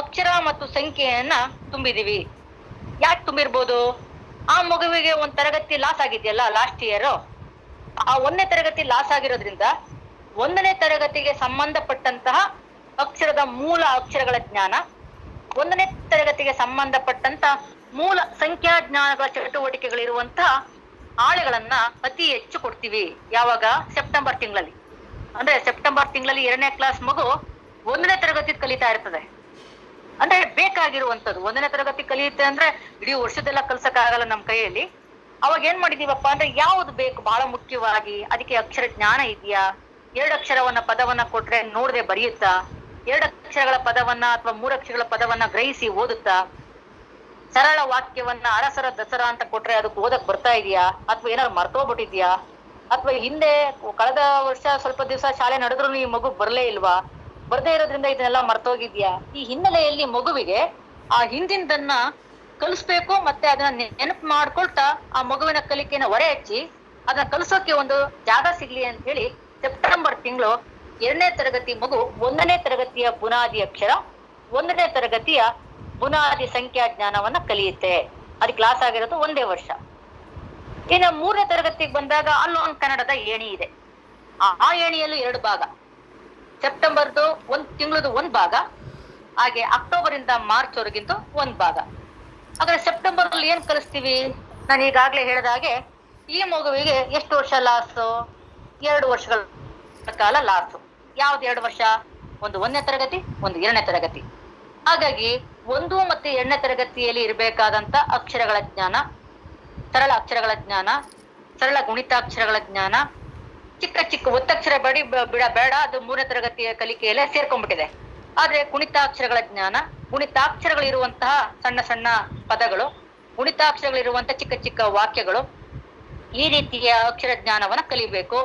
ಅಕ್ಷರ ಮತ್ತು ಸಂಖ್ಯೆಯನ್ನ ತುಂಬಿದೀವಿ. ಯಾಕೆ ತುಂಬಿರ್ಬೋದು? ಆ ಮಗುವಿಗೆ 1 ತರಗತಿ ಲಾಸ್ ಆಗಿದೆಯಲ್ಲ ಲಾಸ್ಟ್ ಇಯರ್, ಆ 1ನೇ ತರಗತಿ ಲಾಸ್ ಆಗಿರೋದ್ರಿಂದ 1ನೇ ತರಗತಿಗೆ ಸಂಬಂಧಪಟ್ಟಂತಹ ಅಕ್ಷರದ ಮೂಲ ಅಕ್ಷರಗಳ ಜ್ಞಾನ, 1ನೇ ತರಗತಿಗೆ ಸಂಬಂಧಪಟ್ಟಂತ ಮೂಲ ಸಂಖ್ಯಾ ಜ್ಞಾನಗಳ ಚಟುವಟಿಕೆಗಳಿರುವಂತಹ ಹಾಳೆಗಳನ್ನ ಅತಿ ಹೆಚ್ಚು ಕೊಡ್ತೀವಿ. ಯಾವಾಗ? ಸೆಪ್ಟೆಂಬರ್ ತಿಂಗಳಲ್ಲಿ. ಅಂದ್ರೆ ಸೆಪ್ಟೆಂಬರ್ ತಿಂಗಳಲ್ಲಿ 2ನೇ ಕ್ಲಾಸ್ ಮಗು 1ನೇ ತರಗತಿ ಕಲಿತಾ ಇರ್ತದೆ. ಅಂದ್ರೆ ಬೇಕಾಗಿರುವಂತದ್ದು 1ನೇ ತರಗತಿ ಕಲಿಯುತ್ತೆ ಅಂದ್ರೆ ಇಡೀ ವರ್ಷದೆಲ್ಲ ಕಲ್ಸಕ್ಕಾಗಲ್ಲ ನಮ್ಮ ಕೈಯಲ್ಲಿ. ಅವಾಗ ಏನ್ ಮಾಡಿದೀವಪ್ಪ ಅಂದ್ರೆ, ಯಾವ್ದು ಬೇಕು ಬಹಳ ಮುಖ್ಯವಾಗಿ, ಅದಕ್ಕೆ ಅಕ್ಷರ ಜ್ಞಾನ ಇದೆಯಾ, 2 ಅಕ್ಷರವನ್ನ ಪದವನ್ನ ಕೊಟ್ರೆ ನೋಡದೆ ಬರೆಯುತ್ತಾ, 2 ಅಕ್ಷರಗಳ ಪದವನ್ನ ಅಥವಾ 3 ಅಕ್ಷರಗಳ ಪದವನ್ನ ಗ್ರಹಿಸಿ ಓದುತ್ತಾ, ಸರಳ ವಾಕ್ಯವನ್ನ ಅರಸರ ದಸರಾ ಅಂತ ಕೊಟ್ರೆ ಅದಕ್ಕೆ ಓದಕ್ ಬರ್ತಾ ಇದೆಯಾ, ಅಥವಾ ಏನಾದ್ರು ಮರ್ತೋಗ್ಬಿಟ್ಟಿದ್ಯಾ, ಅಥವಾ ಹಿಂದೆ ಕಳೆದ ವರ್ಷ ಸ್ವಲ್ಪ ದಿವಸ ಶಾಲೆ ನಡೆದ್ರು ಈ ಮಗು ಬರ್ಲೇ ಇಲ್ವಾ, ಬರ್ದೇ ಇರೋದ್ರಿಂದ ಇದನ್ನೆಲ್ಲ ಮರ್ತೋಗಿದ್ಯಾ. ಈ ಹಿನ್ನೆಲೆಯಲ್ಲಿ ಮಗುವಿಗೆ ಆ ಹಿಂದಿನದನ್ನ ಕಲಿಸ್ಬೇಕು, ಮತ್ತೆ ಅದನ್ನ ನೆನಪು ಮಾಡ್ಕೊಳ್ತಾ ಆ ಮಗುವಿನ ಕಲಿಕೆನ ಹೊರೆ ಹಚ್ಚಿ ಅದನ್ನ ಕಲಿಸೋಕೆ ಒಂದು ಜಾಗ ಸಿಗ್ಲಿ ಅಂತ ಹೇಳಿ ಸೆಪ್ಟೆಂಬರ್ ತಿಂಗಳು 2ನೇ ತರಗತಿ ಮಗು 1ನೇ ತರಗತಿಯ ಬುನಾದಿ ಅಕ್ಷರ, 1ನೇ ತರಗತಿಯ ಬುನಾದಿ ಸಂಖ್ಯಾ ಜ್ಞಾನವನ್ನ ಕಲಿಯುತ್ತೆ. ಅದಕ್ಕೆ ಕ್ಲಾಸ್ ಆಗಿರೋದು 1 ವರ್ಷ. ಇನ್ನು 3ನೇ ತರಗತಿಗೆ ಬಂದಾಗ ಅಲ್ಲೊಂದು ಕನ್ನಡದ ಏಣಿ ಇದೆ. ಆ ಏಣಿಯಲ್ಲೂ 2 ಭಾಗ. ಸೆಪ್ಟೆಂಬರ್ದು 1 ತಿಂಗಳದು 1 ಭಾಗ, ಹಾಗೆ ಅಕ್ಟೋಬರ್ ಇಂದ ಮಾರ್ಚ್ ವರೆಗಿಂದು 1 ಭಾಗ. ಹಾಗಾದ್ರೆ ಸೆಪ್ಟೆಂಬರ್ ಅಲ್ಲಿ ಏನ್ ಕಲಿಸ್ತೀವಿ? ನಾನು ಈಗಾಗ್ಲೇ ಹೇಳಿದ ಹಾಗೆ ಈ ಮಗುವಿಗೆ ಎಷ್ಟು ವರ್ಷ ಲಾಸು? 2 ವರ್ಷಗಳ ಕಾಲ ಲಾಸು. ಯಾವ್ದು 2 ವರ್ಷ? ಒಂದು 1ನೇ ತರಗತಿ, ಒಂದು 2ನೇ ತರಗತಿ. ಹಾಗಾಗಿ 1 ಮತ್ತು 2ನೇ ತರಗತಿಯಲ್ಲಿ ಇರಬೇಕಾದಂತ ಅಕ್ಷರಗಳ ಜ್ಞಾನ, ಸರಳ ಅಕ್ಷರಗಳ ಜ್ಞಾನ, ಸರಳ ಗುಣಿತಾಕ್ಷರಗಳ ಜ್ಞಾನ, ಚಿಕ್ಕ ಚಿಕ್ಕ ಒತ್ತಕ್ಷರ ಬೇಡ, ಅದು 3ನೇ ತರಗತಿಯ ಕಲಿಕೆಯಲ್ಲೇ ಸೇರ್ಕೊಂಡ್ಬಿಟ್ಟಿದೆ. ಆದ್ರೆ ಗುಣಿತಾಕ್ಷರಗಳ ಜ್ಞಾನ, ಗುಣಿತಾಕ್ಷರಗಳಿರುವಂತಹ ಸಣ್ಣ ಸಣ್ಣ ಪದಗಳು, ಗುಣಿತಾಕ್ಷರಗಳಿರುವಂತಹ ಚಿಕ್ಕ ಚಿಕ್ಕ ವಾಕ್ಯಗಳು, ಈ ರೀತಿಯ ಅಕ್ಷರ ಜ್ಞಾನವನ್ನ ಕಲಿಬೇಕು.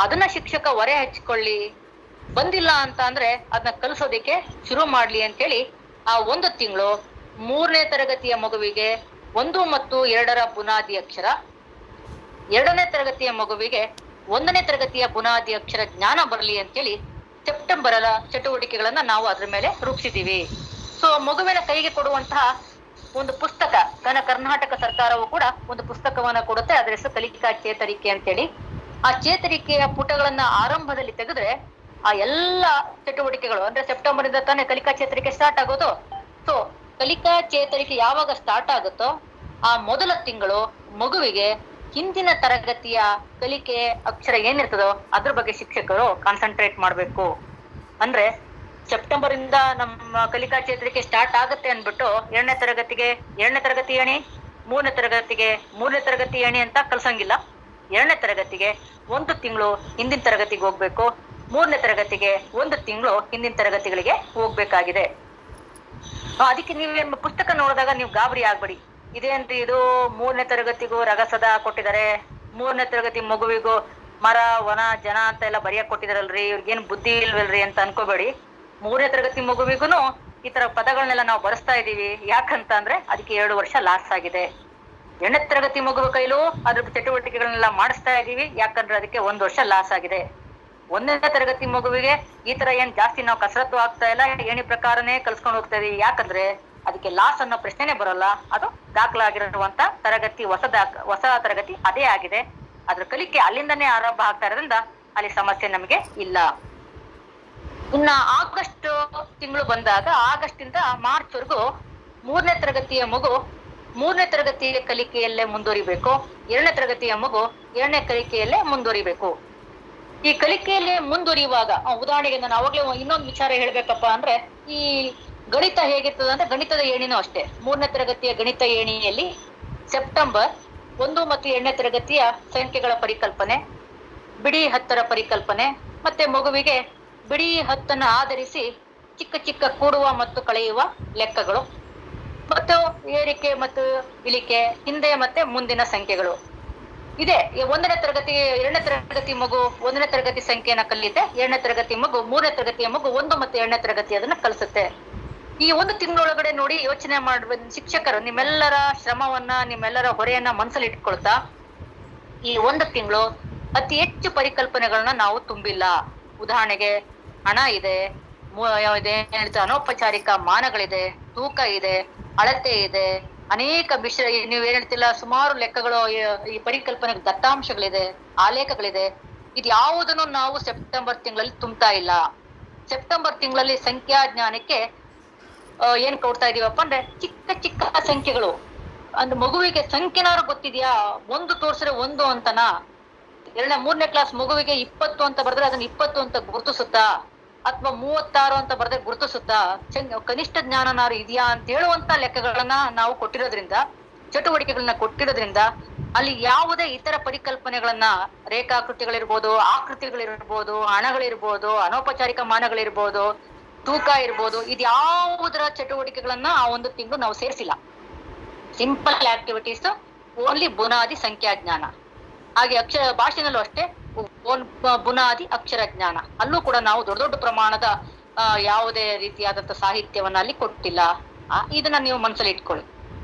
ಅದನ್ನ ಶಿಕ್ಷಕ ಹೊರೆ ಹಚ್ಕೊಳ್ಳಿ, ಬಂದಿಲ್ಲ ಅಂತ ಅಂದ್ರೆ ಅದನ್ನ ಕಲಿಸೋದಿಕ್ಕೆ ಶುರು ಮಾಡ್ಲಿ ಅಂತೇಳಿ ಆ 1 ತಿಂಗಳು 3ನೇ ತರಗತಿಯ ಮಗುವಿಗೆ 1 ಮತ್ತು 2ರ ಬುನಾದಿ ಅಕ್ಷರ, 2ನೇ ತರಗತಿಯ ಮಗುವಿಗೆ 1ನೇ ತರಗತಿಯ ಬುನಾದಿ ಅಕ್ಷರ ಜ್ಞಾನ ಬರಲಿ ಅಂತೇಳಿ ಸೆಪ್ಟೆಂಬರ್ ಚಟುವಟಿಕೆಗಳನ್ನ ನಾವು ಅದ್ರ ಮೇಲೆ ರೂಪಿಸಿದೀವಿ. ಸೊ ಮಗುವಿನ ಕೈಗೆ ಕೊಡುವಂತಹ ಒಂದು ಪುಸ್ತಕ, ಕರ್ನಾಟಕ ಸರ್ಕಾರವು ಕೂಡ ಒಂದು ಪುಸ್ತಕವನ್ನ ಕೊಡುತ್ತೆ. ಅದರ ಹೆಸರು ಕಲಿಕಾ ಚೇತರಿಕೆ ಅಂತೇಳಿ. ಆ ಚೇತರಿಕೆಯ ಪುಟಗಳನ್ನ ಆರಂಭದಲ್ಲಿ ತೆಗೆದ್ರೆ ಆ ಎಲ್ಲಾ ಚಟುವಟಿಕೆಗಳು, ಅಂದ್ರೆ ಸೆಪ್ಟೆಂಬರ್ ಇಂದ ತಾನೇ ಕಲಿಕಾ ಚೇತರಿಕೆ ಸ್ಟಾರ್ಟ್ ಆಗೋದು. ಸೊ ಕಲಿಕಾ ಚೇತರಿಕೆ ಯಾವಾಗ ಸ್ಟಾರ್ಟ್ ಆಗುತ್ತೋ ಆ ಮೊದಲ ತಿಂಗಳು ಮಗುವಿಗೆ ಹಿಂದಿನ ತರಗತಿಯ ಕಲಿಕೆ ಅಕ್ಷರ ಏನಿರ್ತದೋ ಅದ್ರ ಬಗ್ಗೆ ಶಿಕ್ಷಕರು ಕಾನ್ಸಂಟ್ರೇಟ್ ಮಾಡ್ಬೇಕು. ಅಂದ್ರೆ ಸೆಪ್ಟೆಂಬರ್ ಇಂದ ನಮ್ಮ ಕಲಿಕಾ ಚೇತರಿಕೆ ಸ್ಟಾರ್ಟ್ ಆಗುತ್ತೆ ಅನ್ಬಿಟ್ಟು 2ನೇ ತರಗತಿಗೆ 2ನೇ ತರಗತಿ ಏಣಿ, 3ನೇ ತರಗತಿಗೆ 3ನೇ ತರಗತಿ ಏಣಿ ಅಂತ ಕಲ್ಸಂಗಿಲ್ಲ. 2ನೇ ತರಗತಿಗೆ 1 ತಿಂಗಳು ಹಿಂದಿನ ತರಗತಿಗೆ ಹೋಗ್ಬೇಕು, 3ನೇ ತರಗತಿಗೆ 1 ತಿಂಗಳು ಹಿಂದಿನ ತರಗತಿಗಳಿಗೆ ಹೋಗ್ಬೇಕಾಗಿದೆ. ಅದಕ್ಕೆ ನೀವೇನು ಪುಸ್ತಕ ನೋಡಿದಾಗ ನೀವು ಗಾಬರಿ ಆಗ್ಬೇಡಿ, ಇದೇನ್ರಿ ಇದು 3ನೇ ತರಗತಿಗೂ ರಗಸದ ಕೊಟ್ಟಿದ್ದಾರೆ, 3ನೇ ತರಗತಿ ಮಗುವಿಗೂ ಮರ ವನ ಜನ ಅಂತ ಎಲ್ಲ ಬರೆಯಕ್ ಕೊಟ್ಟಿದಾರಲ್ರಿ, ಇವ್ರಿಗೇನ್ ಬುದ್ಧಿ ಇಲ್ವಲ್ರಿ ಅಂತ ಅನ್ಕೋಬೇಡಿ. 3ನೇ ತರಗತಿ ಮಗುವಿಗೂ ಈ ತರ ಪದಗಳನ್ನೆಲ್ಲ ನಾವು ಬರೆಸ್ತಾ ಇದೀವಿ. ಯಾಕಂತ ಅಂದ್ರೆ ಅದಕ್ಕೆ 2 ವರ್ಷ ಲಾಸ್ ಆಗಿದೆ. 2ನೇ ತರಗತಿ ಮಗುವ ಕೈಲೂ ಅದ್ರ ಚಟುವಟಿಕೆಗಳನ್ನೆಲ್ಲ ಮಾಡಿಸ್ತಾ ಇದೀವಿ. ಯಾಕಂದ್ರೆ ಅದಕ್ಕೆ 1 ವರ್ಷ ಲಾಸ್ ಆಗಿದೆ. 1ನೇ ತರಗತಿ ಮಗುವಿಗೆ ಈ ತರ ಏನ್ ಜಾಸ್ತಿ ನಾವು ಕಸರತ್ತು ಆಗ್ತಾ ಇಲ್ಲ, ಏಣಿ ಪ್ರಕಾರನೇ ಕಲ್ಸ್ಕೊಂಡು ಹೋಗ್ತಾ ಇದೀವಿ. ಯಾಕಂದ್ರೆ ಅದಕ್ಕೆ ಲಾಸ್ ಅನ್ನೋ ಪ್ರಶ್ನೆನೇ ಬರೋಲ್ಲ. ಅದು ದಾಖಲಾಗಿರುವಂತ ತರಗತಿ ಹೊಸ ತರಗತಿ ಅದೇ ಆಗಿದೆ. ಅದ್ರ ಕಲಿಕೆ ಅಲ್ಲಿಂದನೇ ಆರಂಭ ಆಗ್ತಾ ಇರೋದ್ರಿಂದ ಅಲ್ಲಿ ಸಮಸ್ಯೆ ನಮಗೆ ಇಲ್ಲ. ಇನ್ನ ಆಗಸ್ಟ್ ತಿಂಗಳು ಬಂದಾಗ ಆಗಸ್ಟ್ ಇಂದ ಮಾರ್ಚ್ ವರೆಗೂ 3ನೇ ತರಗತಿಯ ಮಗು 3ನೇ ತರಗತಿಯ ಕಲಿಕೆಯಲ್ಲೇ ಮುಂದುವರಿಬೇಕು, 2ನೇ ತರಗತಿಯ ಮಗು 2ನೇ ಕಲಿಕೆಯಲ್ಲೇ ಮುಂದುವರಿಬೇಕು. ಈ ಕಲಿಕೆಯಲ್ಲಿ ಮುಂದುವರಿಯುವಾಗ ಉದಾಹರಣೆಗೆ ನಾನು ಅವಾಗ್ಲೇ ಇನ್ನೊಂದು ವಿಚಾರ ಹೇಳ್ಬೇಕಪ್ಪ ಅಂದ್ರೆ, ಈ ಗಣಿತ ಹೇಗಿರ್ತದೆ ಅಂದ್ರೆ ಗಣಿತದ ಏಣಿನೂ ಅಷ್ಟೇ. 3ನೇ ತರಗತಿಯ ಗಣಿತ ಏಣಿಯಲ್ಲಿ ಸೆಪ್ಟೆಂಬರ್ 1 ಮತ್ತು 8ನೇ ತರಗತಿಯ ಸಂಖ್ಯೆಗಳ ಪರಿಕಲ್ಪನೆ, ಬಿಡಿ 10ರ ಪರಿಕಲ್ಪನೆ, ಮತ್ತೆ ಮಗುವಿಗೆ ಬಿಡಿ 10ನ್ನು ಆಧರಿಸಿ ಚಿಕ್ಕ ಚಿಕ್ಕ ಕೂಡುವ ಮತ್ತು ಕಳೆಯುವ ಲೆಕ್ಕಗಳು, ಮತ್ತು ಏರಿಕೆ ಮತ್ತು ಇಳಿಕೆ, ಹಿಂದೆ ಮತ್ತೆ ಮುಂದಿನ ಸಂಖ್ಯೆಗಳು ಇದೆ. 1ನೇ ತರಗತಿ 2ನೇ ತರಗತಿ ಮಗು 1ನೇ ತರಗತಿ ಸಂಖ್ಯೆಯನ್ನ ಕಲಿಯುತ್ತೆ, 2ನೇ ತರಗತಿ ಮಗು 3ನೇ ತರಗತಿಯ ಮಗು 1 ಮತ್ತು 2ನೇ ತರಗತಿ ಅದನ್ನ ಕಲಿಸುತ್ತೆ. ಈ 1 ತಿಂಗಳೊಳಗಡೆ ನೋಡಿ ಯೋಚನೆ ಮಾಡುವ ಶಿಕ್ಷಕರು ನಿಮ್ಮೆಲ್ಲರ ಶ್ರಮವನ್ನ, ನಿಮ್ಮೆಲ್ಲರ ಹೊರೆಯನ್ನ ಮನಸ್ಸಲ್ಲಿ ಇಟ್ಕೊಳ್ತಾ, ಈ 1 ತಿಂಗಳು ಅತಿ ಹೆಚ್ಚು ಪರಿಕಲ್ಪನೆಗಳನ್ನ ನಾವು ತುಂಬಿಲ್ಲ. ಉದಾಹರಣೆಗೆ ಹಣ ಇದೆ, ಅನೌಪಚಾರಿಕ ಮಾನಗಳಿದೆ, ತೂಕ ಇದೆ, ಅಳತೆ ಇದೆ, ಅನೇಕ ನೀವು ಏನ್ ಹೇಳ್ತಿಲ್ಲ ಸುಮಾರು ಲೆಕ್ಕಗಳು, ಈ ಪರಿಕಲ್ಪನೆ ದತ್ತಾಂಶಗಳಿದೆ, ಆಲೇಖಗಳಿದೆ. ಇದು ಯಾವುದನ್ನು ನಾವು ಸೆಪ್ಟೆಂಬರ್ ತಿಂಗಳಲ್ಲಿ ತುಂಬ್ತಾ ಇಲ್ಲ. ಸೆಪ್ಟೆಂಬರ್ ತಿಂಗಳಲ್ಲಿ ಸಂಖ್ಯಾ ಜ್ಞಾನಕ್ಕೆ ಏನ್ ಕೊಡ್ತಾ ಇದೀವಪ್ಪ ಅಂದ್ರೆ ಚಿಕ್ಕ ಚಿಕ್ಕ ಸಂಖ್ಯೆಗಳು. ಅಂದ್ರೆ ಮಗುವಿಗೆ ಸಂಖ್ಯೆನಾರು ಗೊತ್ತಿದ್ಯಾ? 1 ತೋರ್ಸಿದ್ರೆ 1 ಅಂತನಾ? 3ನೇ ಕ್ಲಾಸ್ ಮಗುವಿಗೆ 20 ಅಂತ ಬರೆದ್ರೆ ಅದನ್ನ 20 ಅಂತ ಗುರುತಿಸುತ್ತಾ, ಅಥವಾ 36 ಅಂತ ಬರೆದ್ರೆ ಗುರುತಿಸುತ್ತಾ? ಕನಿಷ್ಠ ಜ್ಞಾನನಾರು ಇದೆಯಾ ಅಂತ ಹೇಳುವಂತ ಲೆಕ್ಕಗಳನ್ನ ನಾವು ಕೊಟ್ಟಿರೋದ್ರಿಂದ, ಚಟುವಟಿಕೆಗಳನ್ನ ಕೊಟ್ಟಿರೋದ್ರಿಂದ ಅಲ್ಲಿ ಯಾವುದೇ ಇತರ ಪರಿಕಲ್ಪನೆಗಳನ್ನ, ರೇಖಾಕೃತಿಗಳಿರ್ಬೋದು, ಆಕೃತಿಗಳಿರ್ಬೋದು, ಹಣಗಳಿರ್ಬೋದು, ಅನೌಪಚಾರಿಕ ಮಾನಗಳಿರ್ಬೋದು, ತೂಕ ಇರ್ಬೋದು, ಇದ್ಯಾವುದರ ಚಟುವಟಿಕೆಗಳನ್ನ ಆ 1 ತಿಂಗಳು ನಾವು ಸೇರಿಸಿಲ್ಲ. ಸಿಂಪಲ್ ಆಕ್ಟಿವಿಟೀಸ್, ಓನ್ಲಿ ಬುನಾದಿ ಸಂಖ್ಯಾ ಜ್ಞಾನ. ಹಾಗೆ ಭಾಷೆನಲ್ಲೂ ಅಷ್ಟೇ ಬುನಾದಿ ಅಕ್ಷರ ಜ್ಞಾನ. ಅಲ್ಲೂ ಕೂಡ ನಾವು ದೊಡ್ಡ ದೊಡ್ಡ ಪ್ರಮಾಣದ ಯಾವುದೇ ರೀತಿಯಾದಂತ ಸಾಹಿತ್ಯವನ್ನ ಅಲ್ಲಿ ಕೊಟ್ಟಿಲ್ಲ. ಇದನ್ನ ನೀವು ಮನಸ್ಸಲ್ಲಿ ಇಟ್ಕೊಳ್ಳಿ.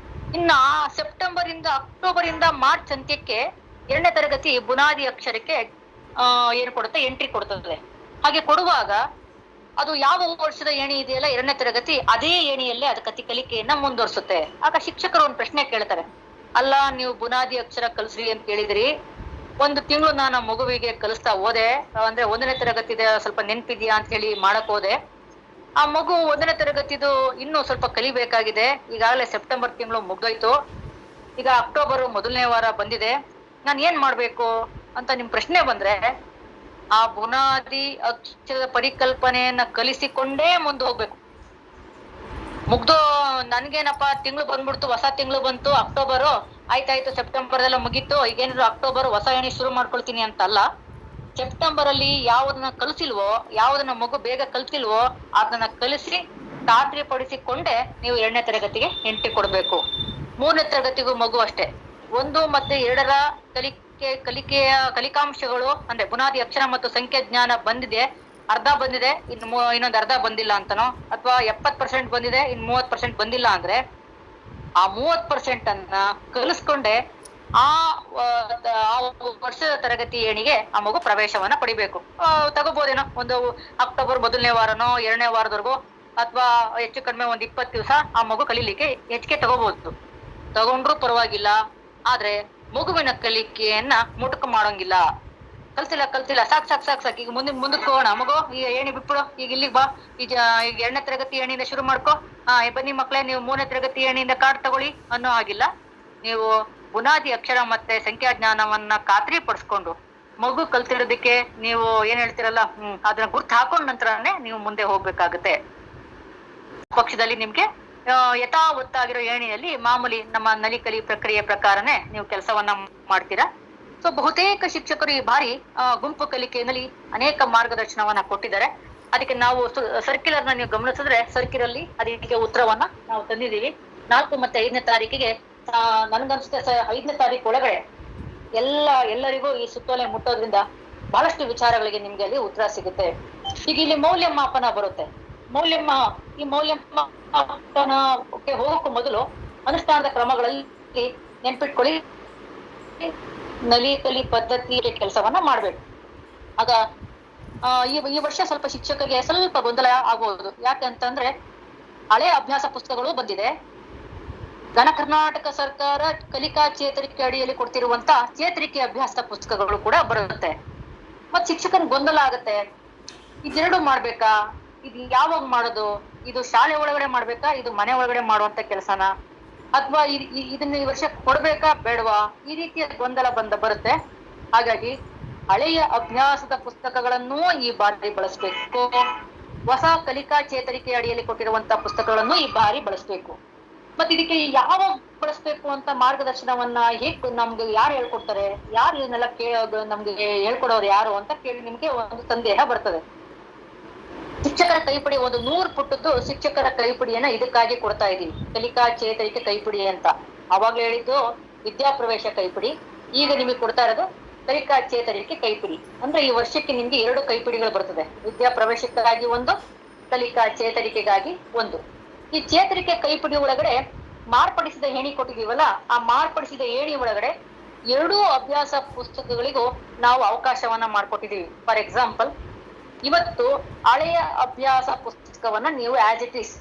ಇನ್ನ ಸೆಪ್ಟೆಂಬರ್ ಇಂದ ಅಕ್ಟೋಬರ್ ಇಂದ ಮಾರ್ಚ್ ಅಂತ್ಯಕ್ಕೆ 2ನೇ ತರಗತಿ ಬುನಾದಿ ಅಕ್ಷರಕ್ಕೆ ಏನ್ ಕೊಡುತ್ತೆ, ಎಂಟ್ರಿ ಕೊಡ್ತದೆ. ಹಾಗೆ ಕೊಡುವಾಗ ಅದು ಯಾವ ವರ್ಷದ ಏಣಿ ಇದೆಯಲ್ಲ 2ನೇ ತರಗತಿ, ಅದೇ ಏಣಿಯಲ್ಲೇ ಅದಕ್ಕೆ ಕಲಿಕೆಯನ್ನ ಮುಂದುವರಿಸುತ್ತೆ. ಆಗ ಶಿಕ್ಷಕರು ಒಂದು ಪ್ರಶ್ನೆ ಕೇಳ್ತಾರೆ, ಅಲ್ಲ ನೀವು ಬುನಾದಿ ಅಕ್ಷರ ಕಲಿಸ್ರಿ ಅಂತ ಹೇಳಿದ್ರಿ, 1 ತಿಂಗಳು ನಾನು ಮಗುವಿಗೆ ಕಲಿಸ್ತಾ ಹೋದೆ, ಅಂದ್ರೆ 1ನೇ ತರಗತಿದ ಸ್ವಲ್ಪ ನೆನ್ಪಿದ್ಯಾ ಅಂತ ಹೇಳಿ ಮಾಡಕ್ ಹೋದೆ. ಆ ಮಗು 1ನೇ ತರಗತಿದು ಇನ್ನೂ ಸ್ವಲ್ಪ ಕಲಿಬೇಕಾಗಿದೆ. ಈಗಾಗಲೇ ಸೆಪ್ಟೆಂಬರ್ ತಿಂಗಳು ಮುಗ್ದೋಯ್ತು, ಈಗ ಅಕ್ಟೋಬರ್ 1ನೇ ವಾರ ಬಂದಿದೆ, ನಾನು ಏನ್ ಮಾಡ್ಬೇಕು ಅಂತ ನಿಮ್ ಪ್ರಶ್ನೆ ಬಂದ್ರೆ, ಆ ಬುನಾದಿ ಅಕ್ಷರದ ಪರಿಕಲ್ಪನೆಯನ್ನ ಕಲಿಸಿಕೊಂಡೇ ಮುಂದೆ ಹೋಗ್ಬೇಕು. ಮುಗ್ದು ನನ್ಗೇನಪ್ಪಾ ತಿಂಗಳು ಬಂದ್ಬಿಡ್ತು, ಹೊಸ ತಿಂಗಳು ಬಂತು ಅಕ್ಟೋಬರು, ಆಯ್ತಾಯ್ತು ಸೆಪ್ಟೆಂಬರ್ ಎಲ್ಲ ಮುಗೀತು, ಈಗೇನಿದ್ರು ಅಕ್ಟೋಬರ್ ಹೊಸ ಎಣಿ ಶುರು ಮಾಡ್ಕೊಳ್ತೀನಿ ಅಂತಲ್ಲ. ಸೆಪ್ಟೆಂಬರ್ ಅಲ್ಲಿ ಯಾವ್ದನ್ನ ಕಲಿಸಿಲ್ವೋ, ಯಾವ್ದನ್ನ ಮಗು ಬೇಗ ಕಲ್ತಿಲ್ವೋ ಅದನ್ನ ಕಲಿಸಿ ಖಾತ್ರಿ ಪಡಿಸಿಕೊಂಡೇ ನೀವು 2ನೇ ತರಗತಿಗೆ ಎಂಟ್ರಿ ಕೊಡ್ಬೇಕು. 3ನೇ ತರಗತಿಗೂ ಮಗು ಅಷ್ಟೇ. 1 ಮತ್ತು 2ರ ಕಲಿಕೆಯ ಕಲಿಕಾಂಶಗಳು ಅಂದ್ರೆ ಬುನಾದಿ ಅಕ್ಷರ ಮತ್ತು ಸಂಖ್ಯಾ ಜ್ಞಾನ ಬಂದಿದೆ, ಅರ್ಧ ಬಂದಿದೆ, ಇನ್ನೊಂದು ಅರ್ಧ ಬಂದಿಲ್ಲ ಅಂತನೋ, ಅಥವಾ 70% ಬಂದಿದೆ, 30% ಬಂದಿಲ್ಲ ಅಂದ್ರೆ ಆ 30% ಅನ್ನ ಕಲಿಸ್ಕೊಂಡೆ ಆ ವರ್ಷದ ತರಗತಿ ಏಣಿಗೆ ಆ ಮಗು ಪ್ರವೇಶವನ್ನ ಪಡಿಬೇಕು. ತಗೋಬಹುದೇನೋ ಒಂದು ಅಕ್ಟೋಬರ್ 1ನೇ ವಾರನೋ 2ನೇ ವಾರದವರೆಗೂ, ಅಥವಾ ಹೆಚ್ಚು ಕಡಿಮೆ 20 ದಿವಸ ಆ ಮಗು ಕಲೀಲಿಕ್ಕೆ ಹೆಚ್ಚಿಗೆ ತಗೊಂಡ್ರು ಪರವಾಗಿಲ್ಲ. ಆದ್ರೆ ಮಗುವಿನ ಕಲಿಕೆಯನ್ನ ಮುಟುಕು ಮಾಡೋಂಗಿಲ್ಲ. ಕಲ್ತಿಲ್ಲ ಸಾಕ್ ಈಗ ಮುಂದಕ್ಕೆ ಹೋಗೋಣ, ಮಗು ಈಗ ಏಣಿ ಬಿಟ್ಬಿಡು, ಈಗ ಇಲ್ಲಿಗೆ ಬಾ, ಈಗ 2ನೇ ತರಗತಿ ಏಣಿಯಿಂದ ಶುರು ಮಾಡ್ಕೊ, ಬನ್ನಿ ಮಕ್ಳೇ ನೀವು 3ನೇ ತರಗತಿ ಏಣಿಯಿಂದ ಕಾರ್ಡ್ ತಗೊಳ್ಳಿ ಅನ್ನೋ ಆಗಿಲ್ಲ. ನೀವು ಬುನಾದಿ ಅಕ್ಷರ ಮತ್ತೆ ಸಂಖ್ಯಾ ಜ್ಞಾನವನ್ನ ಖಾತ್ರಿ ಪಡಿಸ್ಕೊಂಡು ಮಗು ಕಲ್ತಿರೋದಕ್ಕೆ ನೀವು ಏನ್ ಹೇಳ್ತಿರಲ್ಲ ಅದನ್ನ ಗುರ್ತು ಹಾಕೊಂಡ ನಂತರನೇ ನೀವು ಮುಂದೆ ಹೋಗ್ಬೇಕಾಗತ್ತೆ. ಪಕ್ಷದಲ್ಲಿ ನಿಮ್ಗೆ ಯಥಾವತ್ತಾಗಿರೋ ಏಣಿಯಲ್ಲಿ ಮಾಮೂಲಿ ನಮ್ಮ ನಲಿಕಲಿ ಪ್ರಕ್ರಿಯೆ ಪ್ರಕಾರನೇ ನೀವು ಕೆಲಸವನ್ನ ಮಾಡ್ತೀರಾ. ಸೊ ಬಹುತೇಕ ಶಿಕ್ಷಕರು ಈ ಬಾರಿ ಗುಂಪು ಕಲಿಕೆಯಲ್ಲಿ ಅನೇಕ ಮಾರ್ಗದರ್ಶನವನ್ನ ಕೊಟ್ಟಿದ್ದಾರೆ. ಅದಕ್ಕೆ ನಾವು ಸರ್ಕ್ಯುಲರ್ ನ ನೀವು ಗಮನಿಸಿದ್ರೆ ಸರ್ಕ್ಯುಲರ್ ಅದಕ್ಕೆ ಉತ್ತರವನ್ನ ನಾವು ತಂದಿದ್ದೀವಿ. 4 ಮತ್ತು 5ನೇ ತಾರೀಕಿಗೆ ನನ್ಗನ್ಸುತ್ತೆ 5ನೇ ತಾರೀಕು ಒಳಗಡೆ ಎಲ್ಲರಿಗೂ ಈ ಸುತ್ತೋಲೆ ಮುಟ್ಟೋದ್ರಿಂದ ಬಹಳಷ್ಟು ವಿಚಾರಗಳಿಗೆ ನಿಮ್ಗೆ ಅಲ್ಲಿ ಉತ್ತರ ಸಿಗುತ್ತೆ. ಈಗ ಇಲ್ಲಿ ಮೌಲ್ಯಮಾಪನ ಬರುತ್ತೆ. ಈ ಮೌಲ್ಯಮಾಪನಕ್ಕೆ ಹೋಗೋಕ್ಕೂ ಮೊದಲು ಅನುಷ್ಠಾನದ ಕ್ರಮಗಳಲ್ಲಿ ನೆನ್ಪಿಟ್ಕೊಳ್ಳಿ, ನಲಿಕಲಿ ಪದ್ಧತಿ ಕೆಲಸವನ್ನ ಮಾಡ್ಬೇಕು. ಆಗ ಈ ವರ್ಷ ಸ್ವಲ್ಪ ಶಿಕ್ಷಕರಿಗೆ ಸ್ವಲ್ಪ ಗೊಂದಲ ಆಗಬಹುದು. ಯಾಕೆ ಅಂತಂದ್ರೆ ಹಳೆ ಅಭ್ಯಾಸ ಪುಸ್ತಕಗಳು ಬಂದಿದೆ. ಘನ ಕರ್ನಾಟಕ ಸರ್ಕಾರ ಕಲಿಕಾ ಚೇತರಿಕೆ ಅಡಿಯಲ್ಲಿ ಕೊಡ್ತಿರುವಂತ ಚೇತರಿಕೆ ಅಭ್ಯಾಸ ಪುಸ್ತಕಗಳು ಕೂಡ ಬರುತ್ತೆ. ಮತ್ ಶಿಕ್ಷಕನ್ ಗೊಂದಲ ಆಗತ್ತೆ, ಇದೆರಡು ಮಾಡ್ಬೇಕಾ, ಇದು ಯಾವಾಗ ಮಾಡೋದು, ಇದು ಶಾಲೆ ಒಳಗಡೆ ಮಾಡ್ಬೇಕಾ, ಇದು ಮನೆ ಒಳಗಡೆ ಮಾಡುವಂತ ಕೆಲಸನ, ಅಥವಾ ಇದನ್ನ ಈ ವರ್ಷ ಕೊಡ್ಬೇಕಾ ಬೇಡವಾ, ಈ ರೀತಿಯ ಗೊಂದಲ ಬರುತ್ತೆ. ಹಾಗಾಗಿ ಹಳೆಯ ಅಭ್ಯಾಸದ ಪುಸ್ತಕಗಳನ್ನು ಈ ಬಾರಿ ಬಳಸಬೇಕು. ಹೊಸ ಕಲಿಕಾ ಚೇತರಿಕೆ ಅಡಿಯಲ್ಲಿ ಕೊಟ್ಟಿರುವಂತಹ ಪುಸ್ತಕಗಳನ್ನು ಈ ಬಾರಿ ಬಳಸಬೇಕು. ಮತ್ತೆ ಇದಕ್ಕೆ ಯಾವ ಬಳಸ್ಬೇಕು ಅಂತ ಮಾರ್ಗದರ್ಶನವನ್ನ ಹೇಗ್ ನಮ್ಗೆ ಯಾರು ಹೇಳ್ಕೊಡ್ತಾರೆ, ಯಾರು ಇದನ್ನೆಲ್ಲ ನಮ್ಗೆ ಹೇಳ್ಕೊಡೋರು ಯಾರು ಅಂತ ಕೇಳಿ ನಿಮ್ಗೆ ಒಂದು ಸಂದೇಹ ಬರ್ತದೆ. ಶಿಕ್ಷಕರ ಕೈಪಿಡಿ ಒಂದು 100 ಪುಟದ್ದು ಶಿಕ್ಷಕರ ಕೈಪಿಡಿಯನ್ನ ಇದಕ್ಕಾಗಿ ಕೊಡ್ತಾ ಇದೀವಿ, ಕಲಿಕಾ ಚೇತರಿಕೆ ಕೈಪಿಡಿ ಅಂತ. ಅವಾಗ ಹೇಳಿದ್ದು ವಿದ್ಯಾಪ್ರವೇಶ ಕೈಪಿಡಿ, ಈಗ ನಿಮಗೆ ಕೊಡ್ತಾ ಇರೋದು ಕಲಿಕಾ ಚೇತರಿಕೆ ಕೈಪಿಡಿ. ಅಂದ್ರೆ ಈ ವರ್ಷಕ್ಕೆ ನಿಮ್ಗೆ 2 ಕೈಪಿಡಿಗಳು ಬರ್ತದೆ, ವಿದ್ಯಾಪ್ರವೇಶಕ್ಕಾಗಿ ಒಂದು, ಕಲಿಕಾ ಚೇತರಿಕೆಗಾಗಿ ಒಂದು. ಈ ಚೇತರಿಕೆ ಕೈಪಿಡಿ ಒಳಗಡೆ ಮಾರ್ಪಡಿಸಿದ ಏಣಿ ಕೊಟ್ಟಿದೀವಲ್ಲ, ಆ ಮಾರ್ಪಡಿಸಿದ ಏಣಿ ಒಳಗಡೆ 2 ಅಭ್ಯಾಸ ಪುಸ್ತಕಗಳಿಗೂ ನಾವು ಅವಕಾಶವನ್ನ ಮಾಡ್ಕೊಟ್ಟಿದೀವಿ. ಫಾರ್ ಎಕ್ಸಾಂಪಲ್, ಇವತ್ತು ಹಳೆಯ ಅಭ್ಯಾಸ ಪುಸ್ತಕವನ್ನ ನೀವು ಆಸ್ ಇಟ್ ಈಸ್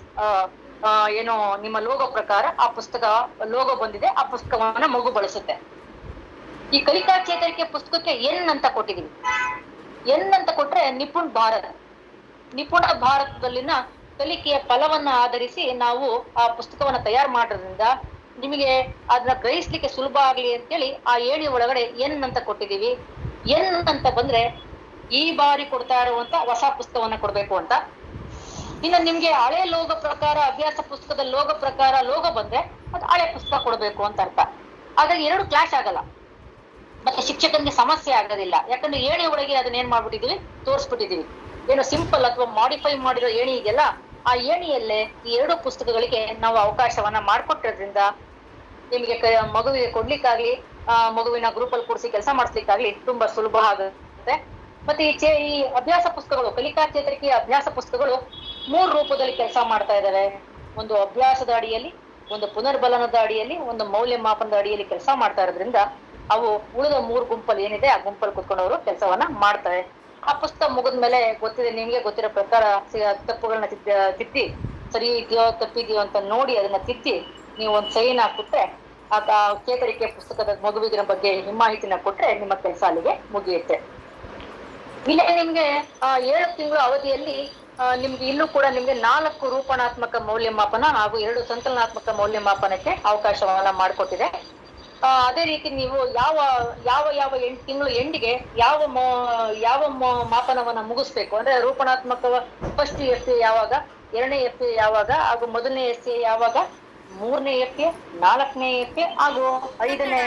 ಏನು ನಿಮ್ಮ ಲೋಗೋ ಪ್ರಕಾರ ಆ ಪುಸ್ತಕ ಲೋಗೋ ಬಂದಿದೆ, ಆ ಪುಸ್ತಕವನ್ನ ಮಗು ಬಳಸುತ್ತೆ. ಈ ಕಲಿಕಾ ಚೇತರಿಕೆ ಪುಸ್ತಕಕ್ಕೆ ಎನ್ ಅಂತ ಕೊಟ್ಟಿದೀವಿ. ಎನ್ ಅಂತ ಕೊಟ್ರೆ ನಿಪುಣ ಭಾರತದಲ್ಲಿನ ಕಲಿಕೆಯ ಫಲವನ್ನ ಆಧರಿಸಿ ನಾವು ಆ ಪುಸ್ತಕವನ್ನ ತಯಾರು ಮಾಡೋದ್ರಿಂದ ನಿಮಗೆ ಅದನ್ನ ಗ್ರಹಿಸ್ಲಿಕ್ಕೆ ಸುಲಭ ಆಗ್ಲಿ ಅಂತೇಳಿ ಆ ಏಣಿ ಒಳಗಡೆ ಎನ್ ಅಂತ ಕೊಟ್ಟಿದೀವಿ. ಎನ್ ಅಂತ ಬಂದ್ರೆ ಈ ಬಾರಿ ಕೊಡ್ತಾ ಇರುವಂತ ಹೊಸ ಪುಸ್ತಕವನ್ನ ಕೊಡ್ಬೇಕು ಅಂತ. ಇನ್ನು ನಿಮ್ಗೆ ಹಳೆ ಲೋಗೋ ಪ್ರಕಾರ, ಅಭ್ಯಾಸ ಪುಸ್ತಕದ ಲೋಗೋ ಪ್ರಕಾರ ಲೋಗೋ ಬಂದ್ರೆ ಅದು ಹಳೆ ಪುಸ್ತಕ ಕೊಡ್ಬೇಕು ಅಂತ ಅರ್ಥ. ಹಾಗಾಗಿ 2 ಕ್ಲಾಶ್ ಆಗಲ್ಲ, ಮತ್ತೆ ಶಿಕ್ಷಕನಿಗೆ ಸಮಸ್ಯೆ ಆಗೋದಿಲ್ಲ. ಯಾಕಂದ್ರೆ ಏಣಿ ಒಳಗೆ ಅದನ್ನ ಏನ್ ಮಾಡ್ಬಿಟ್ಟಿದೀವಿ, ತೋರಿಸ್ಬಿಟ್ಟಿದೀವಿ. ಏನು ಸಿಂಪಲ್ ಅಥವಾ ಮಾಡಿಫೈ ಮಾಡಿರೋ ಏಣಿ ಇದೆಯಲ್ಲ, ಆ ಏಣಿಯಲ್ಲೇ ಈ 2 ಪುಸ್ತಕಗಳಿಗೆ ನಾವು ಅವಕಾಶವನ್ನ ಮಾಡ್ಕೊಟ್ಟಿರೋದ್ರಿಂದ ನಿಮಗೆ ಮಗುವಿಗೆ ಕೊಡ್ಲಿಕ್ಕಾಗ್ಲಿ, ಮಗುವಿನ ಗ್ರೂಪ್ ಅಲ್ಲಿ ಕೂರಿಸಿ ಕೆಲಸ ಮಾಡಿಸ್ಲಿಕ್ಕಾಗ್ಲಿ ತುಂಬಾ ಸುಲಭ ಆಗುತ್ತೆ. ಮತ್ತೆ ಈ ಅಭ್ಯಾಸ ಪುಸ್ತಕಗಳು, ಕಲಿಕಾ ಚೇತರಿಕೆಯ ಅಭ್ಯಾಸ ಪುಸ್ತಕಗಳು 3 ರೂಪದಲ್ಲಿ ಕೆಲಸ ಮಾಡ್ತಾ ಇದಾವೆ. ಒಂದು ಅಭ್ಯಾಸದ ಅಡಿಯಲ್ಲಿ, ಒಂದು ಪುನರ್ಬಲನದ ಅಡಿಯಲ್ಲಿ, ಒಂದು ಮೌಲ್ಯಮಾಪನದ ಅಡಿಯಲ್ಲಿ ಕೆಲಸ ಮಾಡ್ತಾ ಇರೋದ್ರಿಂದ ಅವು ಉಳಿದ 3 ಗುಂಪಲ್ಲಿ ಏನಿದೆ ಆ ಗುಂಪಲ್ಲಿ ಕುತ್ಕೊಂಡು ಅವರು ಕೆಲಸವನ್ನ ಮಾಡ್ತಾರೆ. ಆ ಪುಸ್ತಕ ಮುಗಿದ್ಮೇಲೆ ನಿಮ್ಗೆ ಗೊತ್ತಿರೋ ಪ್ರಕಾರ ತಪ್ಪುಗಳನ್ನ ತಿದ್ದಿ ಸರಿ ಇದೆಯೋ ತಪ್ಪಿದೆಯೋ ಅಂತ ನೋಡಿ ಅದನ್ನ ತಿದ್ದಿ ನೀವು ಒಂದು ಸೈನ್ ಹಾಕ್ಬಿಟ್ರೆ ಆ ಚೇತರಿಕೆ ಪುಸ್ತಕದ ಮಗುವಿನ ಬಗ್ಗೆ ಮಾಹಿತಿನ ಕೊಟ್ರೆ ನಿಮ್ಮ ಕೆಲಸ ಅಲ್ಲಿಗೆ ಮುಗಿಯುತ್ತೆ. ಇಲ್ಲಿ ನಿಮ್ಗೆ 7 ತಿಂಗಳ ಅವಧಿಯಲ್ಲಿ ನಿಮ್ಗೆ ಇಲ್ಲೂ ಕೂಡ ನಿಮ್ಗೆ 4 ರೂಪಣಾತ್ಮಕ ಮೌಲ್ಯಮಾಪನ ಹಾಗೂ 2 ಸಂಕಲನಾತ್ಮಕ ಮೌಲ್ಯಮಾಪನಕ್ಕೆ ಅವಕಾಶವನ್ನ ಮಾಡಿಕೊಟ್ಟಿದೆ. ಅದೇ ರೀತಿ ನೀವು ಯಾವ 8 ತಿಂಗಳು ಎಂಡಿಗೆ ಯಾವ ಮಾಪನವನ್ನ ಮುಗಿಸ್ಬೇಕು ಅಂದ್ರೆ ರೂಪಣಾತ್ಮಕ ಫಸ್ಟ್ ಎಫ್ ಯಾವಾಗ, 2ನೇ ಎಫ್ ಯಾವಾಗ, ಹಾಗೂ ಮೊದಲನೇ ಎಫ್ ಯಾವಾಗ, 3ನೇ ಎಫ್, 4ನೇ ಎಫ್ ಹಾಗೂ 5ನೇ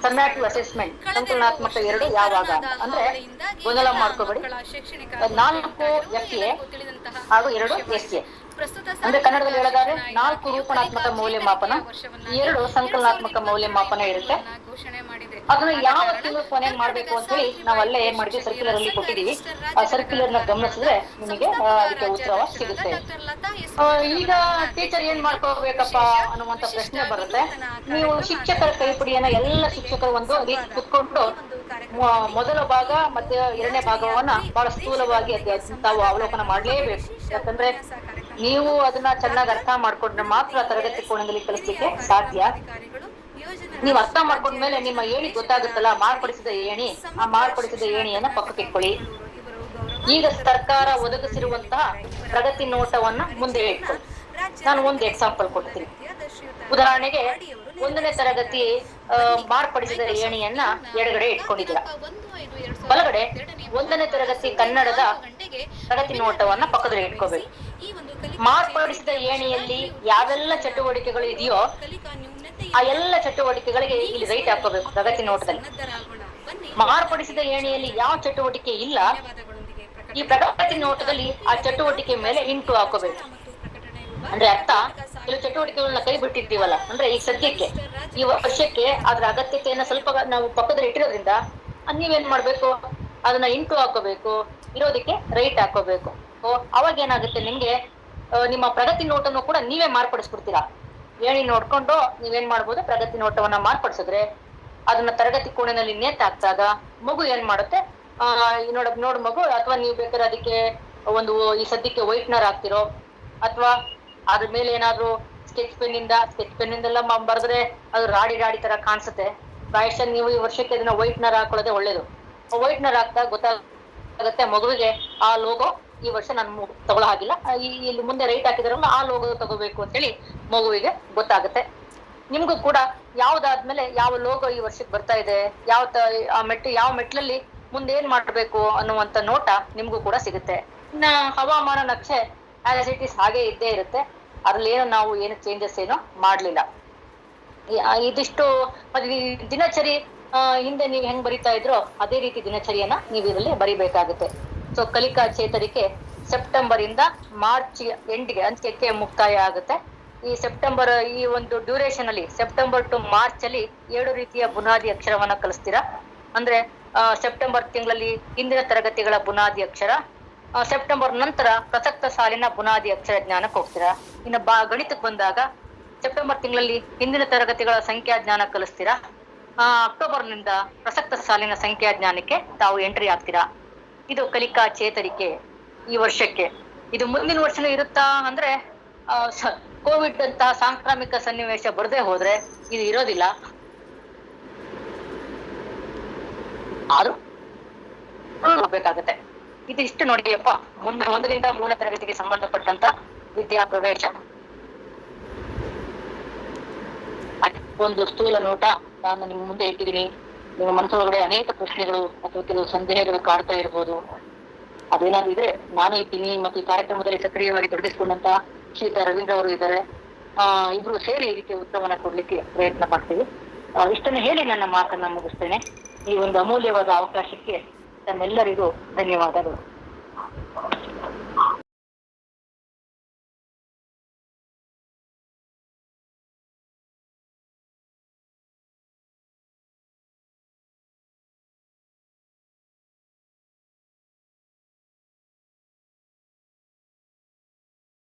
ಸಮ್ಯಾಟಿವ್ ಅಸೆಸ್ಮೆಂಟ್ ಸಂಕಲನಾತ್ಮಕ 2 ಯಾವಾಗ ಅಂದ್ರೆ ಗೊಂದಲ ಮಾಡ್ಕೋಬೇಡಿ. 4 ಎಫ್ ಹಾಗೂ 2 ಎಸ್ ಎ ಅಂದ್ರೆ ಕನ್ನಡದಲ್ಲಿ ಹೇಳೋದಾದ್ರೆ 4 ರೂಪಣಾತ್ಮಕ ಮೌಲ್ಯಮಾಪನ, 2 ಸಂಕಲನಾತ್ಮಕ ಮೌಲ್ಯಮಾಪನ ಇರುತ್ತೆ. ಅದನ್ನ ಯಾವ ತಿಂಗಳು ಕೊನೆಗೆ ಮಾಡ್ಬೇಕು ಅಂತ ಹೇಳಿ ನಾವು ಅಲ್ಲೇ ಏನ್ ಮಾಡಿದ್ವಿ, ಸರ್ಕ್ಯುಲರ್ ಅಲ್ಲಿ ಕೊಟ್ಟಿದೀವಿ. ಆ ಸರ್ಕ್ಯುಲರ್ ನ ಗಮನಿಸಿದ್ರೆ ನಿಮಗೆ ಅದಕ್ಕೆ ಉತ್ತರ ಸಿಗುತ್ತೆ. ಈಗ ಟೀಚರ್ ಏನ್ ಮಾಡ್ಕೋಬೇಕಪ್ಪ ಅನ್ನುವಂತ ಪ್ರಶ್ನೆ ಬರುತ್ತೆ. ನೀವು ಶಿಕ್ಷಕರ ಕೈಪಿಡಿಯನ್ನ ಎಲ್ಲ ಶಿಕ್ಷಕರು ಒಂದು ರೀತಿ ಕುತ್ಕೊಂಡು ಮೊದಲ ಭಾಗ ಮತ್ತೆ 2ನೇ ಭಾಗವನ್ನ ಬಹಳ ಸ್ಥೂಲವಾಗಿ ತಾವು ಅವಲೋಕನ ಮಾಡ್ಲೇಬೇಕು. ಯಾಕಂದ್ರೆ ನೀವು ಅದನ್ನ ಚೆನ್ನಾಗಿ ಅರ್ಥ ಮಾಡ್ಕೊಂಡ್ರೆ ಮಾತ್ರ ತರಗತಿ ಕೋಣೆಯಲ್ಲಿ ಕಲಿಸ್ಲಿಕ್ಕೆ ಸಾಧ್ಯ. ನೀವು ಅರ್ಥ ಮಾಡ್ಕೊಂಡ್ಮೇಲೆ ನಿಮ್ಮ ಏಣಿ ಗೊತ್ತಾಗುತ್ತಲ್ಲ, ಮಾರ್ಪಡಿಸಿದ ಏಣಿ, ಆ ಮಾರ್ಪಡಿಸಿದ ಏಣಿಯನ್ನ ಪಕ್ಕಕ್ಕೆ ಇಟ್ಕೊಳ್ಳಿ. ಈಗ ಸರ್ಕಾರ ಒದಗಿಸಿರುವಂತಹ ಪ್ರಗತಿ ನೋಟವನ್ನ ಮುಂದೆ ಇಟ್ಕೊಳ್ಳಿ. ನಾನು ಒಂದು ಎಕ್ಸಾಂಪಲ್ ಕೊಡ್ತೀನಿ. ಉದಾಹರಣೆಗೆ 1ನೇ ತರಗತಿ ಮಾರ್ಪಡಿಸಿದ ಏಣಿಯನ್ನ ಎಡಗಡೆ ಇಟ್ಕೊಂಡಿದ್ದೀರಾ, ಬಲಗಡೆ 1ನೇ ತರಗತಿ ಕನ್ನಡದ ಪ್ರಗತಿ ನೋಟವನ್ನ ಪಕ್ಕದಲ್ಲಿ ಇಟ್ಕೋಬೇಕು. ಮಾರ್ಪಡಿಸಿದ ಏಣಿಯಲ್ಲಿ ಯಾವೆಲ್ಲ ಚಟುವಟಿಕೆಗಳು ಇದೆಯೋ ಆ ಎಲ್ಲ ಚಟುವಟಿಕೆಗಳಿಗೆ ಇಲ್ಲಿ ರೈಟ್ ಹಾಕೋಬೇಕು ಪ್ರಗತಿ ನೋಟದಲ್ಲಿ. ಮಾರ್ಪಡಿಸಿದ ಏಣಿಯಲ್ಲಿ ಯಾವ ಚಟುವಟಿಕೆ ಇಲ್ಲ, ಈ ಪ್ರಗತಿ ನೋಟದಲ್ಲಿ ಆ ಚಟುವಟಿಕೆ ಮೇಲೆ ಇಂಟು ಹಾಕೋಬೇಕು. ಅಂದ್ರೆ ಅರ್ಥ, ಕೆಲವು ಚಟುವಟಿಕೆಗಳನ್ನ ಕೈ ಬಿಟ್ಟಿರ್ತೀವಲ್ಲ, ಅಂದ್ರೆ ಈ ಸದ್ಯಕ್ಕೆ ಈ ವರ್ಷಕ್ಕೆ ಅದ್ರ ಅಗತ್ಯತೆಯನ್ನ ಸ್ವಲ್ಪ ನಾವು ಪಕ್ಕದಲ್ಲಿ ಇಟ್ಟಿರೋದ್ರಿಂದ ನೀವೇನ್ ಮಾಡ್ಬೇಕು, ಅದನ್ನ ಇಂಟು ಹಾಕೋಬೇಕು, ಇರೋದಕ್ಕೆ ರೈಟ್ ಹಾಕೋಬೇಕು. ಅವಾಗ ಏನಾಗುತ್ತೆ, ನಿಮ್ಗೆ ನಿಮ್ಮ ಪ್ರಗತಿ ನೋಟನ್ನು ಕೂಡ ನೀವೇ ಮಾರ್ಪಡಿಸ್ಬಿಡ್ತೀರಾ. ಏಣಿ ನೋಡ್ಕೊಂಡು ನೀವೇನ್ ಮಾಡ್ಬೋದು, ಪ್ರಗತಿ ನೋಟವನ್ನ ಮಾರ್ಪಡಿಸಿದ್ರೆ ಅದನ್ನ ತರಗತಿ ಕೋಣೆನಲ್ಲಿ ನೇತಾಕ್ದಾಗ ಮಗು ಏನ್ ಮಾಡುತ್ತೆ, ನೋಡ್ ಮಗು, ಅಥವಾ ನೀವು ಬೇಕಾದ್ರೆ ಅದಕ್ಕೆ ಒಂದು ಈ ಸದ್ಯಕ್ಕೆ ವೈಟ್ನರ್ ಹಾಕ್ತಿರೋ, ಅಥವಾ ಅದ್ರ ಮೇಲೆ ಏನಾದ್ರು ಸ್ಕೆಚ್ ಪೆನ್ನಿಂದೆಲ್ಲ ಬರೆದ್ರೆ ಅದು ರಾಡಿ ತರ ಕಾಣಿಸುತ್ತೆ. ಪ್ರಾಯಶಃ ನೀವು ಈ ವರ್ಷಕ್ಕೆ ಅದನ್ನ ವೈಟ್ನರ್ ಹಾಕೊಳ್ಳೋದೇ ಒಳ್ಳೇದು. ವೈಟ್ನರ್ ಹಾಕ್ದಾಗ ಗೊತ್ತಾಗುತ್ತೆ ಮಗುವಿಗೆ ಆ ಲೋಗೋ ಈ ವರ್ಷ ನಾನು ತಗೊಳ್ಳೋ ಹಾಗಿಲ್ಲ, ಇಲ್ಲಿ ಮುಂದೆ ರೈಟ್ ಹಾಕಿದಾರಲ್ಲ ಆ ಲೋಗೋ ತಗೋಬೇಕು ಅಂತ ಹೇಳಿ ಮಗುವಿಗೆ ಗೊತ್ತಾಗುತ್ತೆ. ನಿಮ್ಗೂ ಕೂಡ ಯಾವ್ದಾದ್ಮೇಲೆ ಯಾವ ಲೋಗೋ ಈ ವರ್ಷಕ್ಕೆ ಬರ್ತಾ ಇದೆ, ಯಾವ ಮೆಟ್ಲಲ್ಲಿ ಮುಂದೆ ಏನ್ ಮಾಡ್ಬೇಕು ಅನ್ನುವಂತ ನೋಟ ನಿಮ್ಗೂ ಕೂಡ ಸಿಗುತ್ತೆ. ಇನ್ನ ಹವಾಮಾನ ನಕ್ಷೆ ಆಸ್ ಇಟ್ ಇಸ್ ಹಾಗೆ ಇದ್ದೇ ಇರುತ್ತೆ. ಅದ್ರಲ್ಲಿ ನಾವು ಏನು ಚೇಂಜಸ್ ಏನು ಮಾಡ್ಲಿಲ್ಲ. ಇದಿಷ್ಟು ಈ ದಿನಚರಿ ಹಿಂದೆ ನೀವು ಹೆಂಗ್ ಬರಿತಾ ಇದ್ರೋ ಅದೇ ರೀತಿ ದಿನಚರಿಯನ್ನ ನೀವು ಇದರಲ್ಲಿ ಬರಿಬೇಕಾಗುತ್ತೆ. ಸೊ ಕಲಿಕಾ ಚೇತರಿಕೆ ಸೆಪ್ಟೆಂಬರ್ ಇಂದ ಮಾರ್ಚ್ ಎಂಡ್ಗೆ ಅಂತ್ಯಕ್ಕೆ ಮುಕ್ತಾಯ ಆಗುತ್ತೆ. ಈ ಸೆಪ್ಟೆಂಬರ್ ಈ ಒಂದು ಡ್ಯೂರೇಷನ್ ಅಲ್ಲಿ ಸೆಪ್ಟೆಂಬರ್ ಟು ಮಾರ್ಚ್ ಅಲ್ಲಿ 7 ರೀತಿಯ ಬುನಾದಿ ಅಕ್ಷರವನ್ನ ಕಲಿಸ್ತೀರಾ. ಅಂದ್ರೆ ಸೆಪ್ಟೆಂಬರ್ ತಿಂಗಳಲ್ಲಿ ಹಿಂದಿನ ತರಗತಿಗಳ ಬುನಾದಿ ಅಕ್ಷರ, ಸೆಪ್ಟೆಂಬರ್ ನಂತರ ಪ್ರಸಕ್ತ ಸಾಲಿನ ಬುನಾದಿ ಅಕ್ಷರ ಜ್ಞಾನಕ್ಕೆ ಹೋಗ್ತೀರಾ. ಇನ್ನು ಗಣಿತಕ್ಕೆ ಬಂದಾಗ ಸೆಪ್ಟೆಂಬರ್ ತಿಂಗಳಲ್ಲಿ ಹಿಂದಿನ ತರಗತಿಗಳ ಸಂಖ್ಯಾ ಜ್ಞಾನ ಕಲಿಸ್ತೀರಾ. ಅಕ್ಟೋಬರ್ನಿಂದ ಪ್ರಸಕ್ತ ಸಾಲಿನ ಸಂಖ್ಯಾ ಜ್ಞಾನಕ್ಕೆ ತಾವು ಎಂಟ್ರಿ ಆಗ್ತೀರಾ. ಇದು ಕಲಿಕಾ ಚೇತರಿಕೆ ಈ ವರ್ಷಕ್ಕೆ. ಇದು ಮುಂದಿನ ವರ್ಷನೂ ಇರುತ್ತಾ ಅಂದ್ರೆ ಕೋವಿಡ್ ಅಂತಹ ಸಾಂಕ್ರಾಮಿಕ ಸನ್ನಿವೇಶ ಬರದೇ ಹೋದ್ರೆ ಇದು ಇರೋದಿಲ್ಲ. ಆದ್ರೂ ಹೋಗ್ಬೇಕಾಗತ್ತೆ. ಇದಿಷ್ಟು ನೋಡಿಯಪ್ಪ ಮುಂದೆ 1ರಿಂದ 3ನೇ ತರಗತಿಗೆ ಸಂಬಂಧಪಟ್ಟಂತ ವಿದ್ಯಾ ಪ್ರವೇಶ ಒಂದು ಸ್ಥೂಲ ನೋಟ ನಾನು ನಿಮ್ಮ ಮುಂದೆ ಇಟ್ಟಿದ್ದೀನಿ. ನಿಮ್ಮ ಮನಸ್ಸೊಳಗಡೆ ಅನೇಕ ಪ್ರಶ್ನೆಗಳು ಅಥವಾ ಕೆಲವು ಸಂದೇಹಗಳು ಕಾಡ್ತಾ ಇರ್ಬೋದು. ಅದೇನಾದ್ರು ಇದ್ರೆ ನಾನು ಇದ್ದೀನಿ ಮತ್ತು ಈ ಕಾರ್ಯಕ್ರಮದಲ್ಲಿ ಸಕ್ರಿಯವಾಗಿ ತೊಡಗಿಸಿಕೊಂಡಂತ ಶ್ರೀಯುತ ರವೀಂದ್ರ ಅವರು ಇದ್ದಾರೆ. ಇಬ್ರು ಸೇರಿ ಈ ರೀತಿಯ ಉತ್ತರವನ್ನ ಕೊಡ್ಲಿಕ್ಕೆ ಪ್ರಯತ್ನ ಮಾಡ್ತೀವಿ. ಇಷ್ಟನ್ನು ಹೇಳಿ ನನ್ನ ಮಾತನ್ನ ಮುಗಿಸ್ತೇನೆ. ಈ ಒಂದು ಅಮೂಲ್ಯವಾದ ಅವಕಾಶಕ್ಕೆ ತಮ್ಮೆಲ್ಲರಿಗೂ ಧನ್ಯವಾದಗಳು.